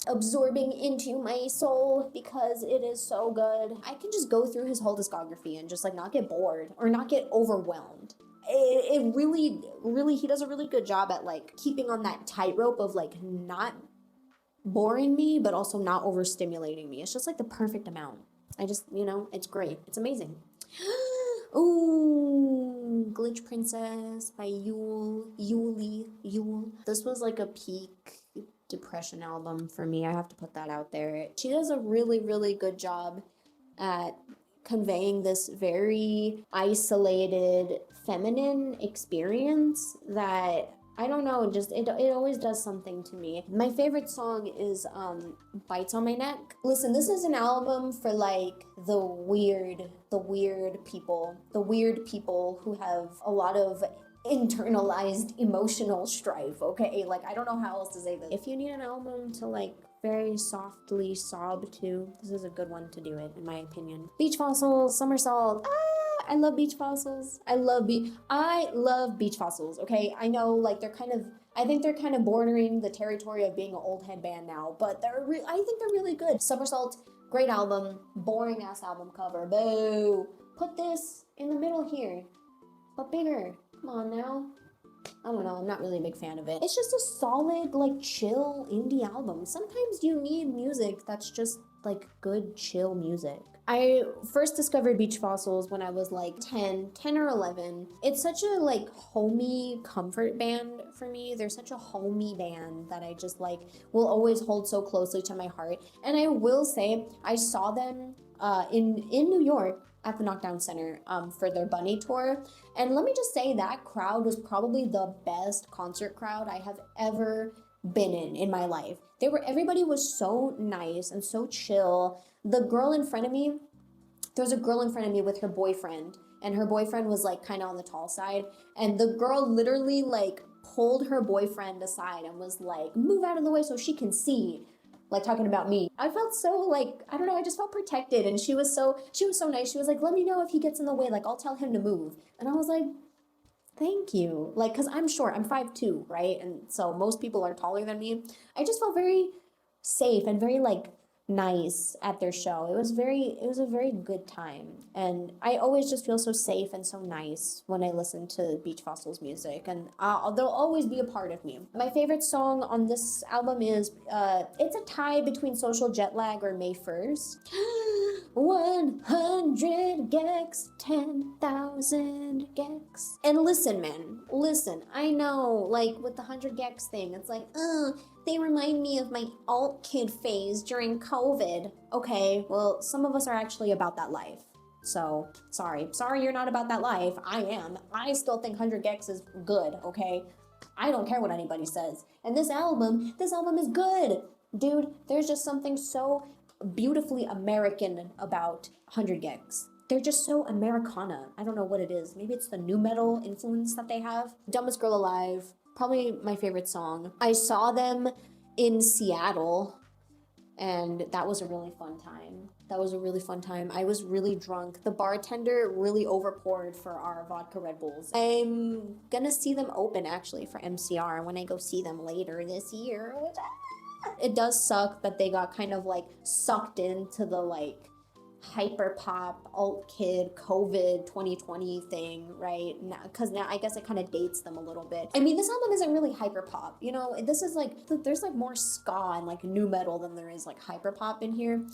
absorbing into my soul because it is so good. I can just go through his whole discography and just like not get bored or not get overwhelmed. It really, he does a really good job at like keeping on that tightrope of like not boring me, but also not overstimulating me. It's just like the perfect amount. It's great. It's amazing. Ooh, Glitch Princess by Yule. This was like a peak depression album for me. I have to put that out there. She does a really, really good job at conveying this very isolated feminine experience that I don't know, just it always does something to me. My favorite song is Bites on My Neck. Listen, this is an album for like the weird people who have a lot of internalized emotional strife, okay? Like, I don't know how else to say this. If you need an album to like very softly sob to, this is a good one to do it, in my opinion. Beach Fossils, Somersault. I love Beach Fossils. I love Beach Fossils, okay? I know, like, I think they're kind of bordering the territory of being an old head band now, but I think they're really good. Somersault, great album, boring ass album cover, boo. Put this in the middle here, but bigger. Come on now. I don't know, I'm not really a big fan of it. It's just a solid, like, chill indie album. Sometimes you need music that's just, like, good, chill music. I first discovered Beach Fossils when I was like 10 or 11. It's such a like homey comfort band for me. They're such a homey band that I just like will always hold so closely to my heart. And I will say I saw them in New York at the Knockdown Center for their Bunny tour. And let me just say that crowd was probably the best concert crowd I have ever been in my life. Everybody was so nice and so chill. The girl in front of me, there was a girl in front of me with her boyfriend, and her boyfriend was like kind of on the tall side, and the girl literally like pulled her boyfriend aside and was like, move out of the way so she can see, like talking about me. I felt so like, I don't know, I just felt protected, and she was so nice. She was like, let me know if he gets in the way, like I'll tell him to move. And I was like, thank you. Like, cause I'm short, I'm 5'2", right? And so most people are taller than me. I just felt very safe and very like nice at their show. It was a very good time, and I always just feel so safe and so nice when I listen to Beach Fossils music, and they'll always be a part of me. My favorite song on this album is it's a tie between Social Jet Lag or May 1st. 100 gecs, 10,000 gecs. And listen, man, listen, I know, like, with the 100 gecs thing, it's like, they remind me of my alt kid phase during COVID. Okay, well, some of us are actually about that life. So, sorry you're not about that life. I am. I still think 100 gecs is good, okay? I don't care what anybody says. And this album is good. Dude, there's just something so beautifully American about 100 gecs. They're just so Americana. I don't know what it is. Maybe it's the nu metal influence that they have. Dumbest Girl Alive, probably my favorite song. I saw them in Seattle, and that was a really fun time. I was really drunk. The bartender really overpoured for our vodka Red Bulls. I'm gonna see them open actually for MCR when I go see them later this year, which it does suck that they got kind of like sucked into the like hyper pop alt kid COVID 2020 thing, right? Because now I guess it kind of dates them a little bit. I mean, this album isn't really hyper pop, you know. This is like there's like more ska and like nu metal than there is like hyper pop in here,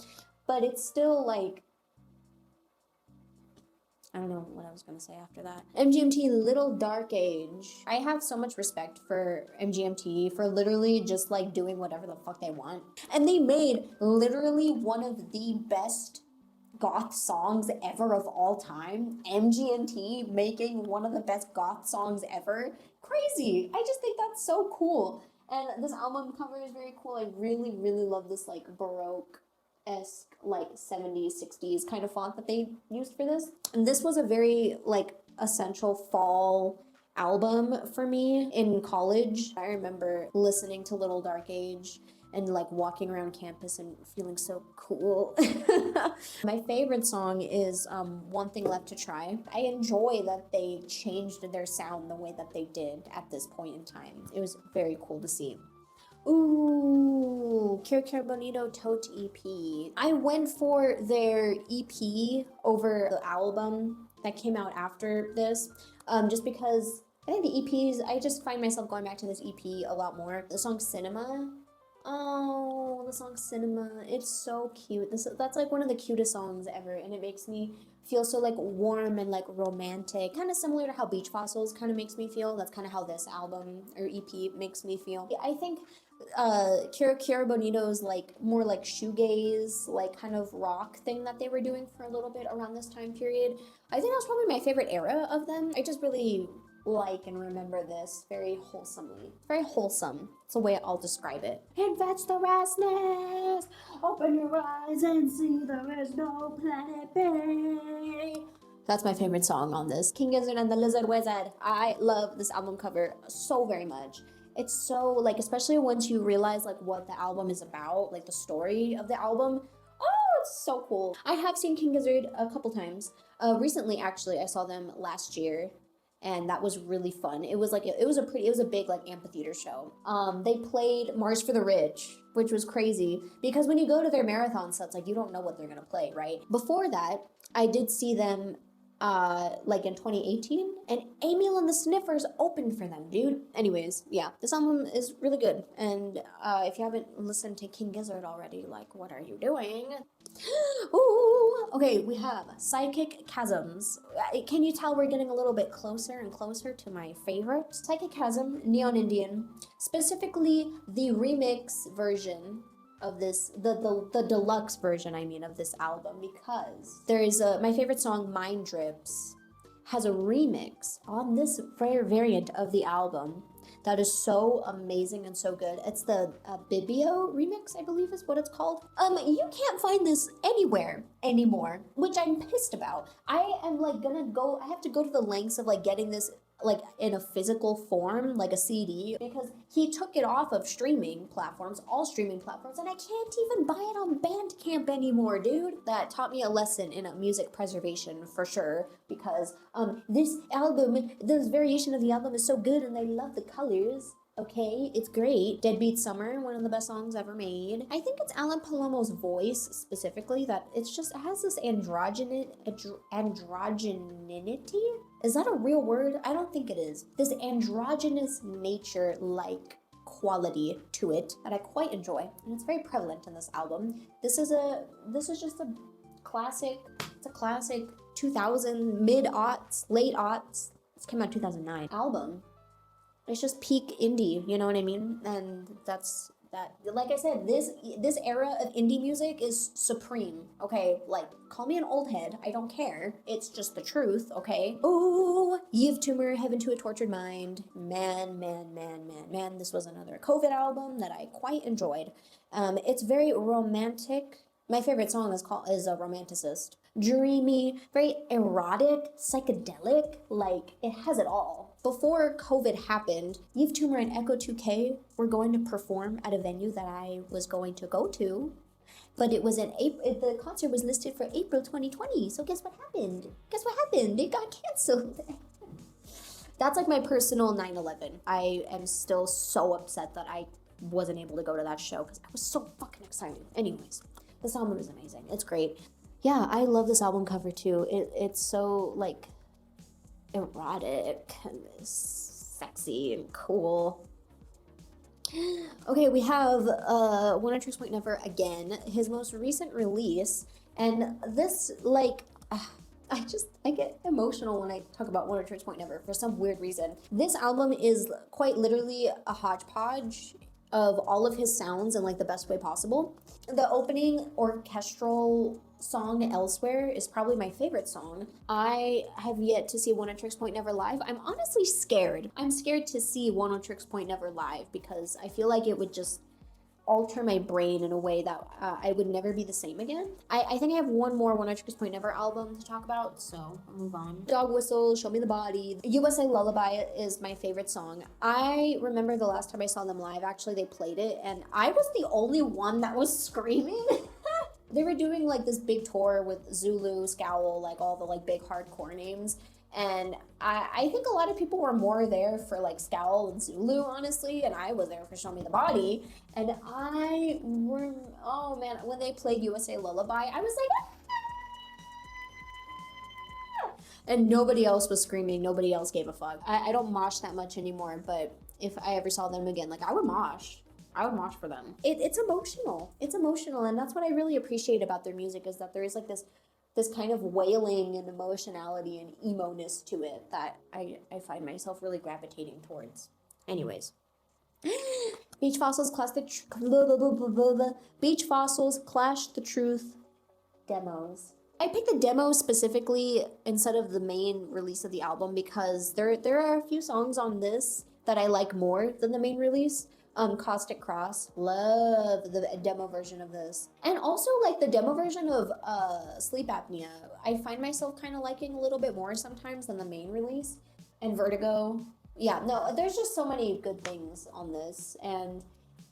but it's still like, I don't know what I was gonna say after that. MGMT Little Dark Age. I have so much respect for MGMT for literally just like doing whatever the fuck they want. And they made literally one of the best goth songs ever of all time. MGMT making one of the best goth songs ever. Crazy. I just think that's so cool. And this album cover is very cool. I really, really love this like Baroque-esque like 70s, 60s kind of font that they used for this. And this was a very like essential fall album for me in college. I remember listening to Little Dark Age and like walking around campus and feeling so cool. My favorite song is One Thing Left to Try. I enjoy that they changed their sound the way that they did at this point in time. It was very cool to see. Ooh, Kir Bonito Tote EP. I went for their EP over the album that came out after this, just because I think the EPs, I just find myself going back to this EP a lot more. The song Cinema. Oh, the song Cinema. It's so cute. That's like one of the cutest songs ever, and it makes me feel so like warm and like romantic. Kind of similar to how Beach Fossils kind of makes me feel. That's kind of how this album or EP makes me feel. I think Kira Bonito's like more like shoegaze, like kind of rock thing that they were doing for a little bit around this time period. I think that was probably my favorite era of them. I just really like and remember this very wholesomely. Very wholesome. It's the way I'll describe it. Infest the restless, open your eyes and see there is no planet B. That's my favorite song on this. King Gizzard and the Lizard Wizard. I love this album cover so very much. It's so, like, especially once you realize, like, what the album is about, like, the story of the album. Oh, it's so cool. I have seen King Gizzard a couple times. Recently, actually, I saw them last year, and that was really fun. It was, like, it was a big, like, amphitheater show. They played March for the Rich, which was crazy, because when you go to their marathon sets, like, you don't know what they're gonna play, right? Before that, I did see them like in 2018, and Emil and the Sniffers opened for them, dude. Anyways, yeah, this album is really good, and if you haven't listened to King Gizzard already, like, what are you doing? Ooh, okay, we have Psychic Chasms. Can you tell we're getting a little bit closer and closer to my favorite? Psychic Chasm, Neon Indian, specifically the remix version of this, the deluxe version, I mean, of this album, because there is my favorite song, Mind Drips, has a remix on this rare variant of the album that is so amazing and so good. It's the Bibio remix, I believe is what it's called. You can't find this anywhere anymore, which I'm pissed about. I am like I have to go to the lengths of like getting this like in a physical form, like a CD, because he took it off of streaming platforms, all streaming platforms, and I can't even buy it on Bandcamp anymore, dude. That taught me a lesson in music preservation for sure, because this variation of the album is so good, and I love the colors. Okay, it's great. Deadbeat Summer, one of the best songs ever made. I think it's Alan Palomo's voice specifically that it has this androgyninity. Is that a real word? I don't think it is. This androgynous nature like quality to it that I quite enjoy, and it's very prevalent in this album. This is just a classic. It's a classic 2000 mid-aughts, late aughts. This came out 2009 album. It's just peak indie, you know what I mean? And that's that. Like I said, this era of indie music is supreme, okay? Like, call me an old head, I don't care. It's just the truth, okay? Ooh, You've Tumor, Heaven to a Tortured Mind. Man, this was another COVID album that I quite enjoyed. It's very romantic. My favorite song is a Romanticist. Dreamy, very erotic, psychedelic, like, it has it all. Before COVID happened, You've Tumor and Echo 2K were going to perform at a venue that I was going to go to, but it was in April. The concert was listed for April 2020, so guess what happened? It got canceled. That's like my personal 9/11. I am still so upset that I wasn't able to go to that show because I was so fucking excited. Anyways, this album is amazing. It's great. Yeah, I love this album cover too. It's so like erotic and sexy and cool. Okay, we have Oneohtrix Point Never again, his most recent release, and this like I get emotional when I talk about Oneohtrix Point Never for some weird reason. This album is quite literally a hodgepodge of all of his sounds in like the best way possible. The opening orchestral song Elsewhere is probably my favorite song. I have yet to see Oneohtrix Point Never live. I'm honestly scared. I'm scared to see Oneohtrix Point Never live because I feel like it would just alter my brain in a way that I would never be the same again. I think I have one more Oneohtrix Point Never album to talk about, so I'll move on. Dog Whistle, Show Me the Body. USA Lullaby is my favorite song. I remember the last time I saw them live, actually, they played it, and I was the only one that was screaming. They were doing like this big tour with Zulu, Scowl, like all the like big hardcore names. And I think a lot of people were more there for like Scowl and Zulu, honestly, and I was there for Show Me the Body. And oh man, when they played USA Lullaby, I was like, ah! And nobody else was screaming, nobody else gave a fuck. I don't mosh that much anymore, but if I ever saw them again, like I would mosh for them. It's emotional. It's emotional, and that's what I really appreciate about their music is that there is like this kind of wailing and emotionality and emo-ness to it that I find myself really gravitating towards. Anyways. Beach Fossils Clash the Beach Fossils Clash the Truth demos. I picked the demo specifically instead of the main release of the album because there are a few songs on this that I like more than the main release. Caustic Cross, love the demo version of this. And also like the demo version of Sleep Apnea. I find myself kind of liking a little bit more sometimes than the main release. And Vertigo. Yeah, no, there's just so many good things on this. And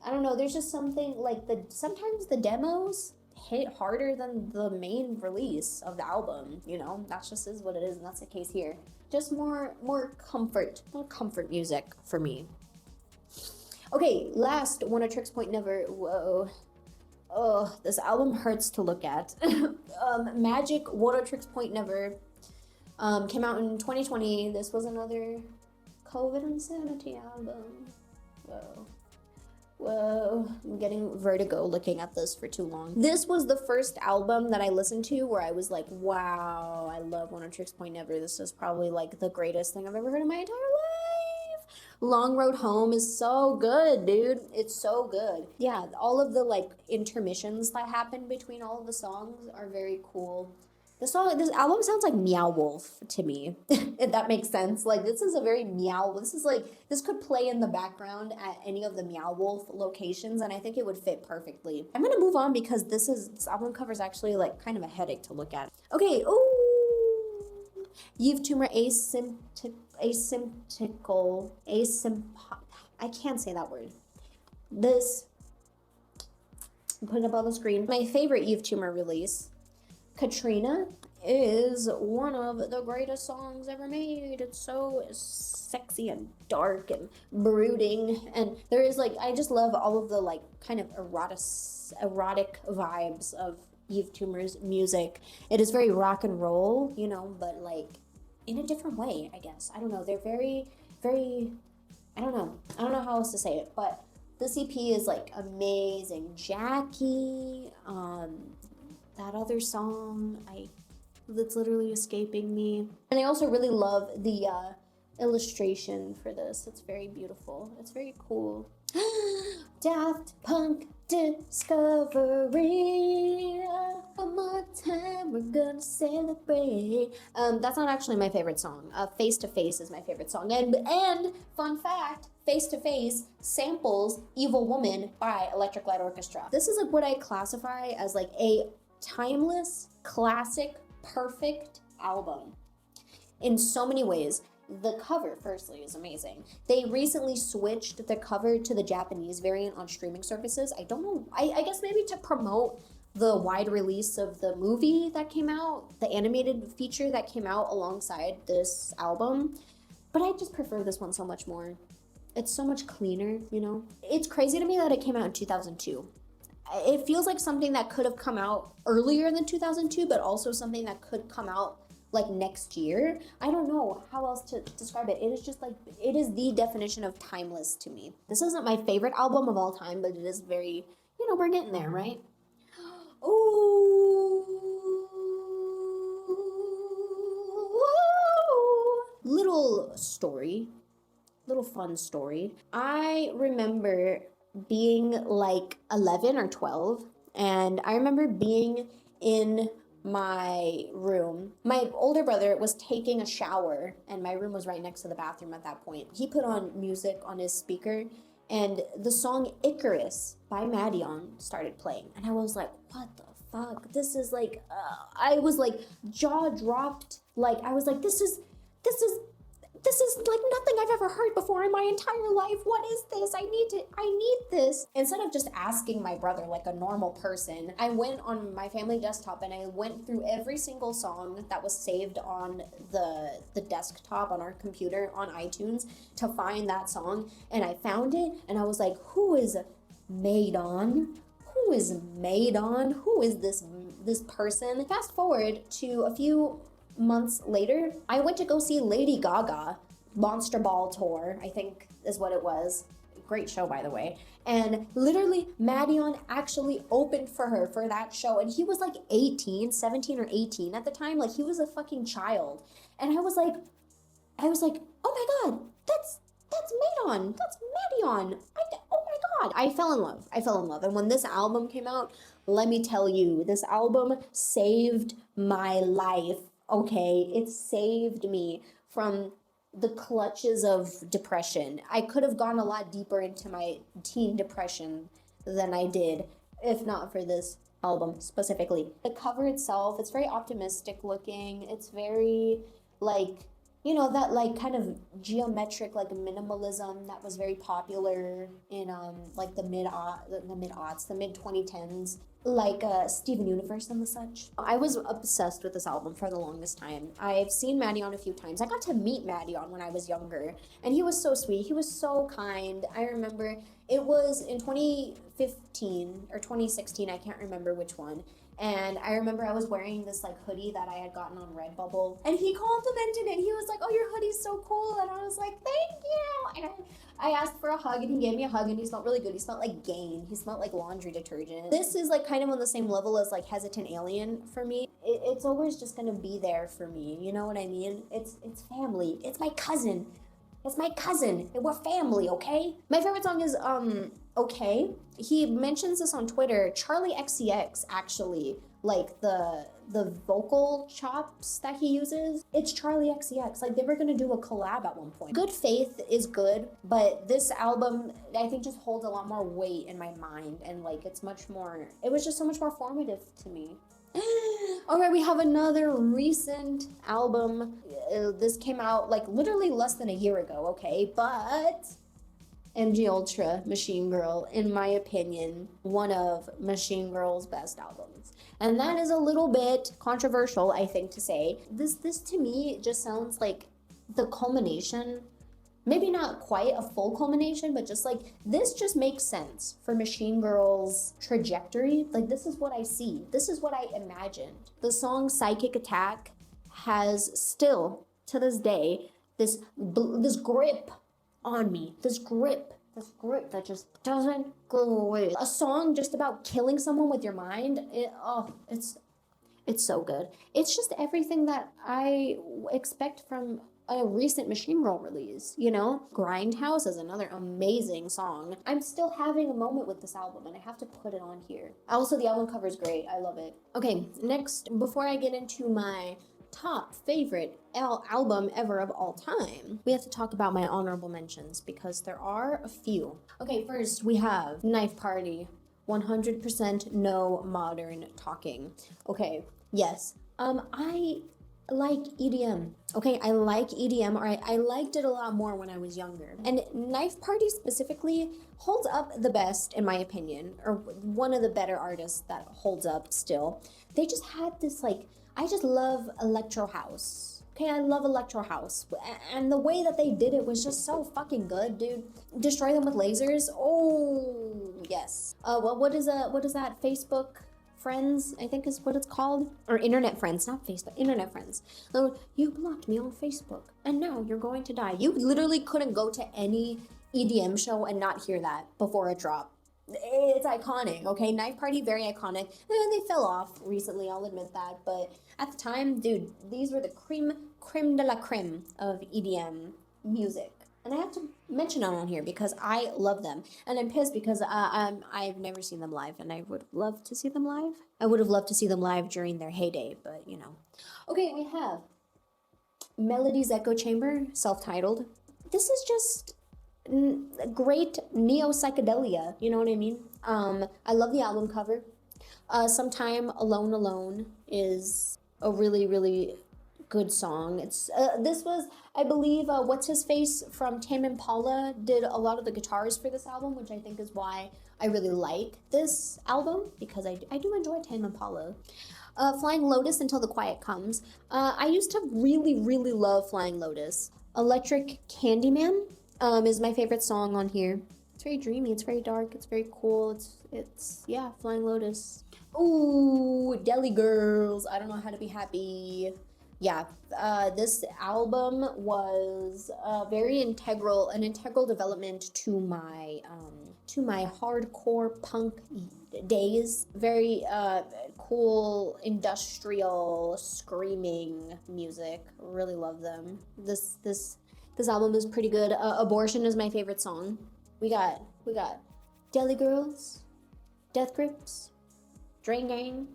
I don't know, there's just something like sometimes the demos hit harder than the main release of the album, you know, that's just is what it is, and that's the case here. Just more comfort music for me. Okay, last Oneohtrix Point Never. Whoa, oh, this album hurts to look at. Magic Oneohtrix Point Never came out in 2020. This was another COVID insanity album. Whoa, I'm getting vertigo looking at this for too long. This was the first album that I listened to where I was like, wow, I love Oneohtrix Point Never. This is probably like the greatest thing I've ever heard in my entire life. Long Road Home is so good, dude. It's so good. Yeah, all of the like intermissions that happen between all of the songs are very cool. This album sounds like Meow Wolf to me, if that makes sense. Like, this is a very Meow, this could play in the background at any of the Meow Wolf locations, and I think it would fit perfectly. I'm gonna move on because this album cover is actually, like, kind of a headache to look at. Okay, ooh! You've Tumor I can't say that word. This, put it up on the screen. My favorite You've Tumor release. Katrina is one of the greatest songs ever made. It's so sexy and dark and brooding, and there is like, I just love all of the like kind of erotic vibes of Eve Tumor's music. It is very rock and roll, you know, but like in a different way, I guess. I don't know. They're very, very, I don't know how else to say it, but this EP is like amazing. Jackie, that other song, that's literally escaping me. And I also really love the illustration for this. It's very beautiful. It's very cool. Daft Punk Discovery. One more time, we're gonna celebrate. That's not actually my favorite song. Face to Face is my favorite song. And fun fact, Face to Face samples Evil Woman by Electric Light Orchestra. This is like what I classify as like a timeless, classic, perfect album in so many ways. The cover, firstly, is amazing. They recently switched the cover to the Japanese variant on streaming services. I don't know, I guess maybe to promote the wide release of the movie that came out, the animated feature that came out alongside this album. But I just prefer this one so much more. It's so much cleaner, you know? It's crazy to me that it came out in 2002. It feels like something that could have come out earlier than 2002, but also something that could come out like next year. I don't know how else to describe it. It is just like, it is the definition of timeless to me. This isn't my favorite album of all time, but it is very, you know, we're getting there, right? Ooh. Little fun story. I remember being like 11 or 12, and I remember being in my room. My older brother was taking a shower, and my room was right next to the bathroom at that point. He put on music on his speaker, and the song Icarus by Madeon started playing, and I was like, what the fuck? This is like, I was like jaw dropped. Like, I was like, this is like nothing I've ever heard before in my entire life. What is this? I need this. Instead of just asking my brother like a normal person, I went on my family desktop and I went through every single song that was saved on the desktop on our computer on iTunes to find that song. And I found it, and I was like, who is Madeon? Who is Madeon? Who is this person? Fast forward to a few months later, I went to go see Lady Gaga Monster Ball tour, I think is what it was. Great show, by the way. And literally, Madeon actually opened for her for that show, and he was like 17 or 18 at the time. Like, he was a fucking child. And I was like, oh my god, that's Madeon. That's Madeon. Oh my God, I fell in love. And when this album came out, let me tell you, this album saved my life. Okay, it saved me from the clutches of depression. I could have gone a lot deeper into my teen depression than I did if not for this album specifically. The cover itself, it's very optimistic looking. It's very like, you know, that like kind of geometric like minimalism that was very popular in like the mid aughts, the mid 2010s, like Steven Universe and the such. I was obsessed with this album for the longest time. I've seen Maddie a few times. I got to meet Maddie when I was younger, and he was so sweet. He was so kind. I remember it was in 2015 or 2016, I can't remember which one. And I remember I was wearing this like hoodie that I had gotten on Redbubble, and he complimented it. He was like, "Oh, your hoodie's so cool," and I was like, "Thank you." And I asked for a hug, and he gave me a hug, and he smelled really good. He smelled like Gain. He smelled like laundry detergent. This is like kind of on the same level as like Hesitant Alien for me. It's always just gonna be there for me. You know what I mean? It's family. It's my cousin. It's my cousin. We're family, okay? My favorite song is Okay. He mentions this on Twitter. Charlie XCX actually, like the vocal chops that he uses, it's Charlie XCX. Like they were gonna do a collab at one point. Good Faith is good, but this album I think just holds a lot more weight in my mind, and like it was just so much more formative to me. All right, we have another recent album. This came out like literally less than a year ago, okay? But MG Ultra, Machine Girl, in my opinion, one of Machine Girl's best albums. And that is a little bit controversial, I think, to say. This to me just sounds like the culmination, maybe not quite a full culmination, but just like, this just makes sense for Machine Girl's trajectory. Like, this is what I see. This is what I imagined. The song Psychic Attack has still, to this day, this grip on me, this grip that just doesn't go away. A song just about killing someone with your mind, it's so good. It's just everything that I expect from a recent Machine Girl release, you know? Grindhouse is another amazing song. I'm still having a moment with this album, and I have to put it on here. Also, the album cover is great. I love it. Okay, next, before I get into my top favorite album ever of all time, we have to talk about my honorable mentions, because there are a few. Okay, first we have Knife Party, 100% no modern talking. Okay, yes, I like EDM. Okay, I like EDM, or I liked it a lot more when I was younger. And Knife Party specifically holds up the best, in my opinion, or one of the better artists that holds up still. They just had this like, I just love electro house. Okay, I love electro house, and the way that they did it was just so fucking good, dude. Destroy Them with Lasers. Oh yes. What is that? Facebook Friends, I think is what it's called, or Internet Friends, not Facebook. Internet Friends. So you blocked me on Facebook, and now you're going to die. You literally couldn't go to any EDM show and not hear that before it dropped. It's iconic, okay? Knife Party, very iconic. And they fell off recently, I'll admit that. But at the time, dude, these were the creme de la creme of EDM music. And I have to mention them on here because I love them. And I'm pissed because I've never seen them live, and I would love to see them live. I would have loved to see them live during their heyday, but you know. Okay, we have Melody's Echo Chamber, self-titled. This is just great neo psychedelia, you know what I mean? I love the album cover. Sometime Alone is a really, really good song. It's this was, I believe, what's his face from Tame Impala did a lot of the guitars for this album, which I think is why I really like this album, because I do enjoy Tame Impala. Flying Lotus, Until the Quiet Comes. I used to really, really love Flying Lotus. Electric Candyman is my favorite song on here. It's very dreamy, it's very dark, it's very cool. It's yeah, Flying Lotus. Ooh, Deli Girls, I Don't Know How to Be Happy. Yeah, this album was an integral development to my hardcore punk days. Very cool industrial screaming music. Really love them. This album is pretty good. Abortion is my favorite song. We got Deli Girls, Death Grips, Drain Gang,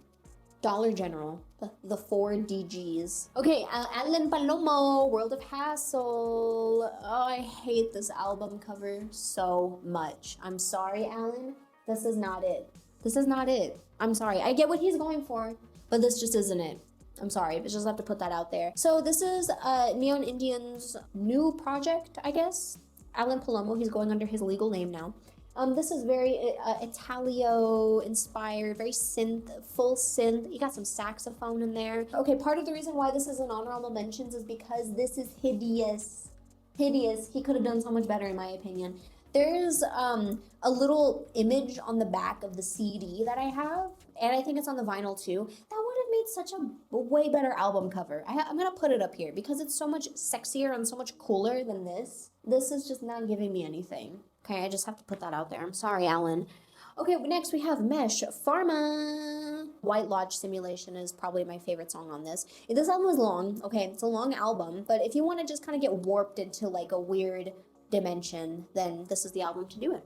Dollar General, the 4 DGs. Okay, Alan Palomo, World of Hassle. Oh, I hate this album cover so much. I'm sorry, Alan. This is not it. This is not it. I'm sorry. I get what he's going for, but this just isn't it. I'm sorry, but just have to put that out there. So this is Neon Indian's new project, I guess. Alan Palomo, he's going under his legal name now. This is very Italio-inspired, very synth, full synth. You got some saxophone in there. Okay, part of the reason why this is an honorable mentions is because this is hideous. Hideous. He could have done so much better, in my opinion. There's a little image on the back of the CD that I have, and I think it's on the vinyl too. That would have made such a way better album cover. I'm gonna put it up here because it's so much sexier and so much cooler than this. This is just not giving me anything. Okay, I just have to put that out there. I'm sorry, Alan. Okay, next we have Mesh Pharma. White Lodge Simulation is probably my favorite song on this. This album is long, okay, it's a long album, but if you want to just kind of get warped into like a weird dimension, then this is the album to do it.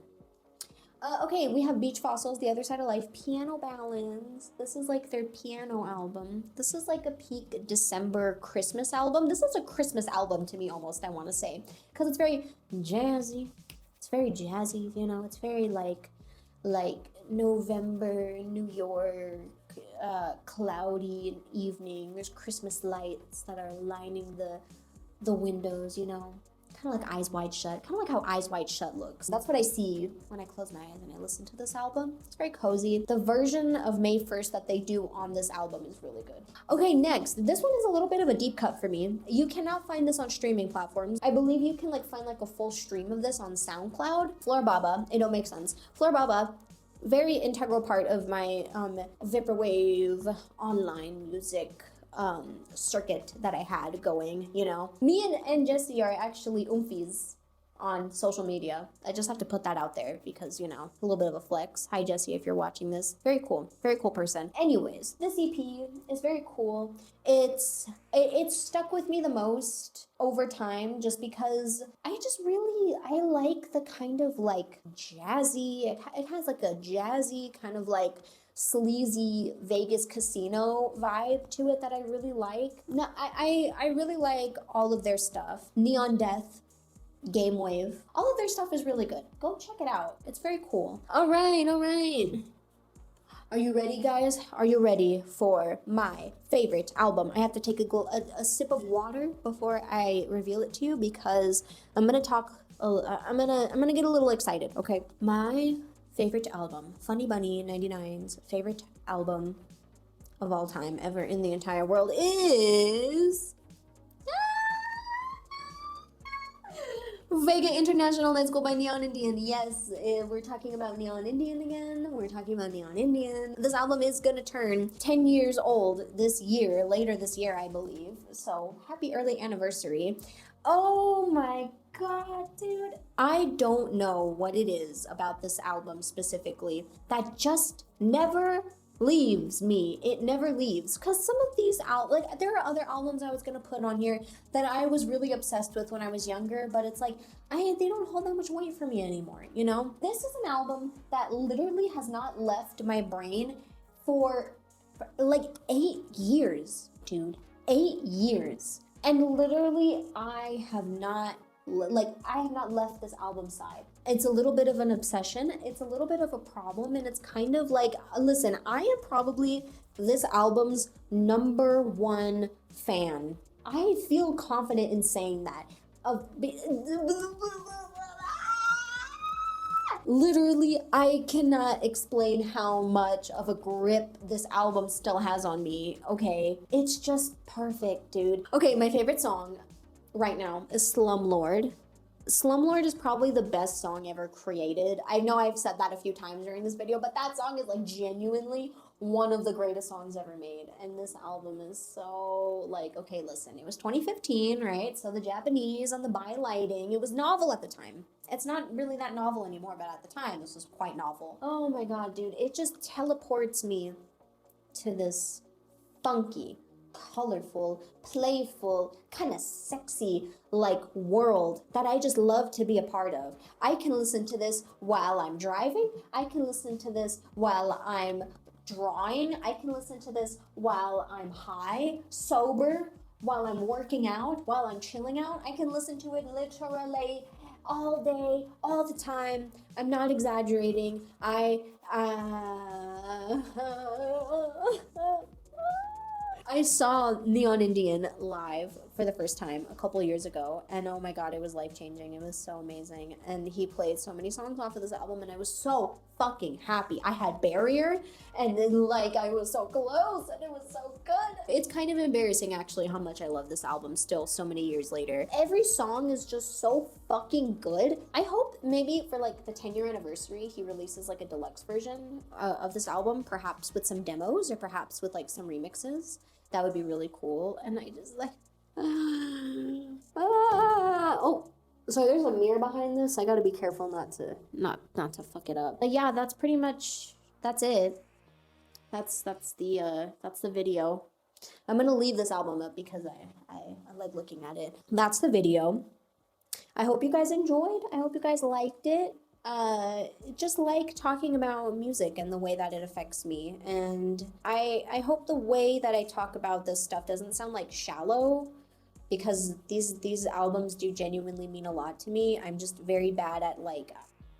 Okay, we have Beach Fossils, The Other Side of Life, Piano Ballads. This is like their piano album. This is like a peak December Christmas album. This is a Christmas album to me almost, I want to say, because it's very jazzy. It's very jazzy, you know, it's very like November, New York, cloudy evening. There's Christmas lights that are lining the windows, you know. Kind of like Eyes Wide Shut, kind of like how Eyes Wide Shut looks. That's what I see when I close my eyes and I listen to this album. It's very cozy. The version of May 1st that they do on this album is really good. Okay, next. This one is a little bit of a deep cut for me. You cannot find this on streaming platforms. I believe you can like find like a full stream of this on SoundCloud. Floor Baba, it don't make sense. Floor Baba, very integral part of my Vaporwave online music circuit that I had going, you know. Me and Jesse are actually oomfies on social media. I just have to put that out there because, you know, a little bit of a flex. Hi, Jesse, if you're watching this. Very cool person. Anyways, this EP is very cool. It's stuck with me the most over time just because I like the kind of like jazzy, it has like a jazzy kind of like sleazy Vegas casino vibe to it that I really like. No, I really like all of their stuff. Neon Death, Game Wave, all of their stuff is really good. Go check it out. It's very cool. All right. Are you ready, guys? Are you ready for my favorite album? I have to take a sip of water before I reveal it to you because I'm gonna talk. I'm gonna get a little excited. Okay, my favorite album, Funny Bunny 99's favorite album of all time ever in the entire world is Vega International Let's Go by Neon Indian. Yes, we're talking about Neon Indian again. We're talking about Neon Indian. This album is gonna turn 10 years old this year, later this year, I believe. So happy early anniversary. Oh my God, dude. I don't know what it is about this album specifically that just never leaves me. It never leaves. Because some of these like there are other albums I was gonna put on here that I was really obsessed with when I was younger, but it's like they don't hold that much weight for me anymore, you know? This is an album that literally has not left my brain for like 8 years, dude. 8 years. And literally I have not left this album side. It's a little bit of an obsession. It's a little bit of a problem. And it's kind of like, listen, I am probably this album's #1 fan. I feel confident in saying that. Literally, I cannot explain how much of a grip this album still has on me, okay? It's just perfect, dude. Okay, my favorite song right now is Slumlord. Slumlord is probably the best song ever created. I know I've said that a few times during this video, but that song is like genuinely one of the greatest songs ever made. And this album is so like, okay, listen, it was 2015, right? So the Japanese and the bi-lighting, it was novel at the time. It's not really that novel anymore, but at the time, this was quite novel. Oh my God, dude, it just teleports me to this funky, colorful, playful, kind of sexy like world that I just love to be a part of. I can listen to this while I'm driving. I can listen to this while I'm drawing. I can listen to this while I'm high, sober, while I'm working out, while I'm chilling out. I can listen to it literally all day, all the time. I'm not exaggerating. I saw Neon Indian live for the first time a couple years ago, and oh my god, it was life-changing. It was so amazing. And he played so many songs off of this album, and I was so fucking happy. I had Barrier, and then like I was so close, and it was so good. It's kind of embarrassing actually how much I love this album still so many years later. Every song is just so fucking good. I hope maybe for like the 10-year anniversary he releases like a deluxe version of this album, perhaps with some demos or perhaps with like some remixes. That would be really cool. And I just like oh, so there's a mirror behind this. I gotta be careful not to fuck it up. But yeah, that's pretty much it. That's the video. I'm gonna leave this album up because I like looking at it. That's the video. I hope you guys enjoyed. I hope you guys liked it. Just like talking about music and the way that it affects me. And I hope the way that I talk about this stuff doesn't sound like shallow, because these albums do genuinely mean a lot to me. I'm just very bad at like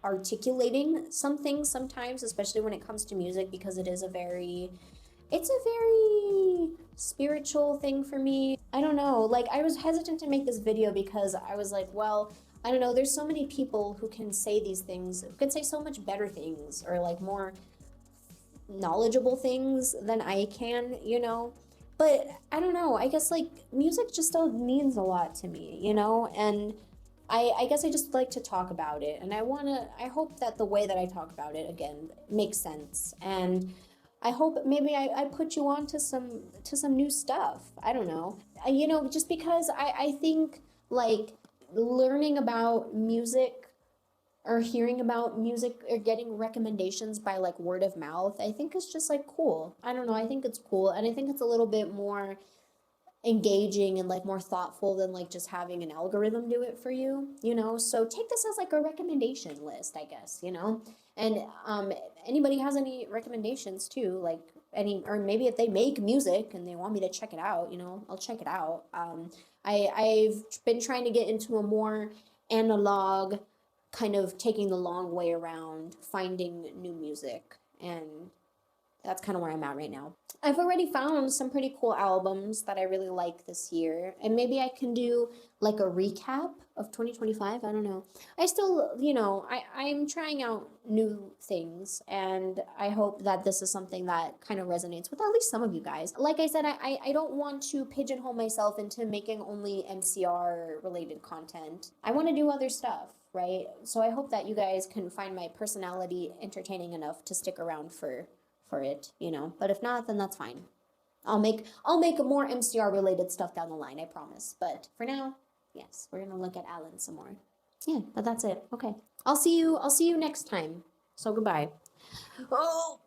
articulating some things sometimes, especially when it comes to music, because it's a very spiritual thing for me. I don't know, like I was hesitant to make this video because I was like, well, I don't know, there's so many people who can say these things, who can say so much better things or like more knowledgeable things than I can, you know? But I don't know, I guess like music just still means a lot to me, you know? And I guess I just like to talk about it, and I hope that the way that I talk about it, again, makes sense. And I hope maybe I put you on to some new stuff. I don't know. You know, just because I think like learning about music or hearing about music or getting recommendations by like word of mouth, I think it's just like cool. I don't know, I think it's cool, and I think it's a little bit more engaging and like more thoughtful than like just having an algorithm do it for you, you know? So take this as like a recommendation list, I guess, you know? And anybody has any recommendations too, like or maybe if they make music and they want me to check it out, you know, I'll check it out. I've been trying to get into a more analog kind of taking the long way around finding new music, and that's kind of where I'm at right now. I've already found some pretty cool albums that I really like this year, and maybe I can do like a recap of 2025. I don't know. I still, you know, I'm trying out new things, and I hope that this is something that kind of resonates with at least some of you guys. Like I said, I don't want to pigeonhole myself into making only MCR related content. I want to do other stuff, right? So I hope that you guys can find my personality entertaining enough to stick around for it, you know. But if not, then that's fine. I'll make more MCR related stuff down the line, I promise. But for now, yes, we're gonna look at Alan some more. Yeah, but that's it. Okay. I'll see you next time. So goodbye. Oh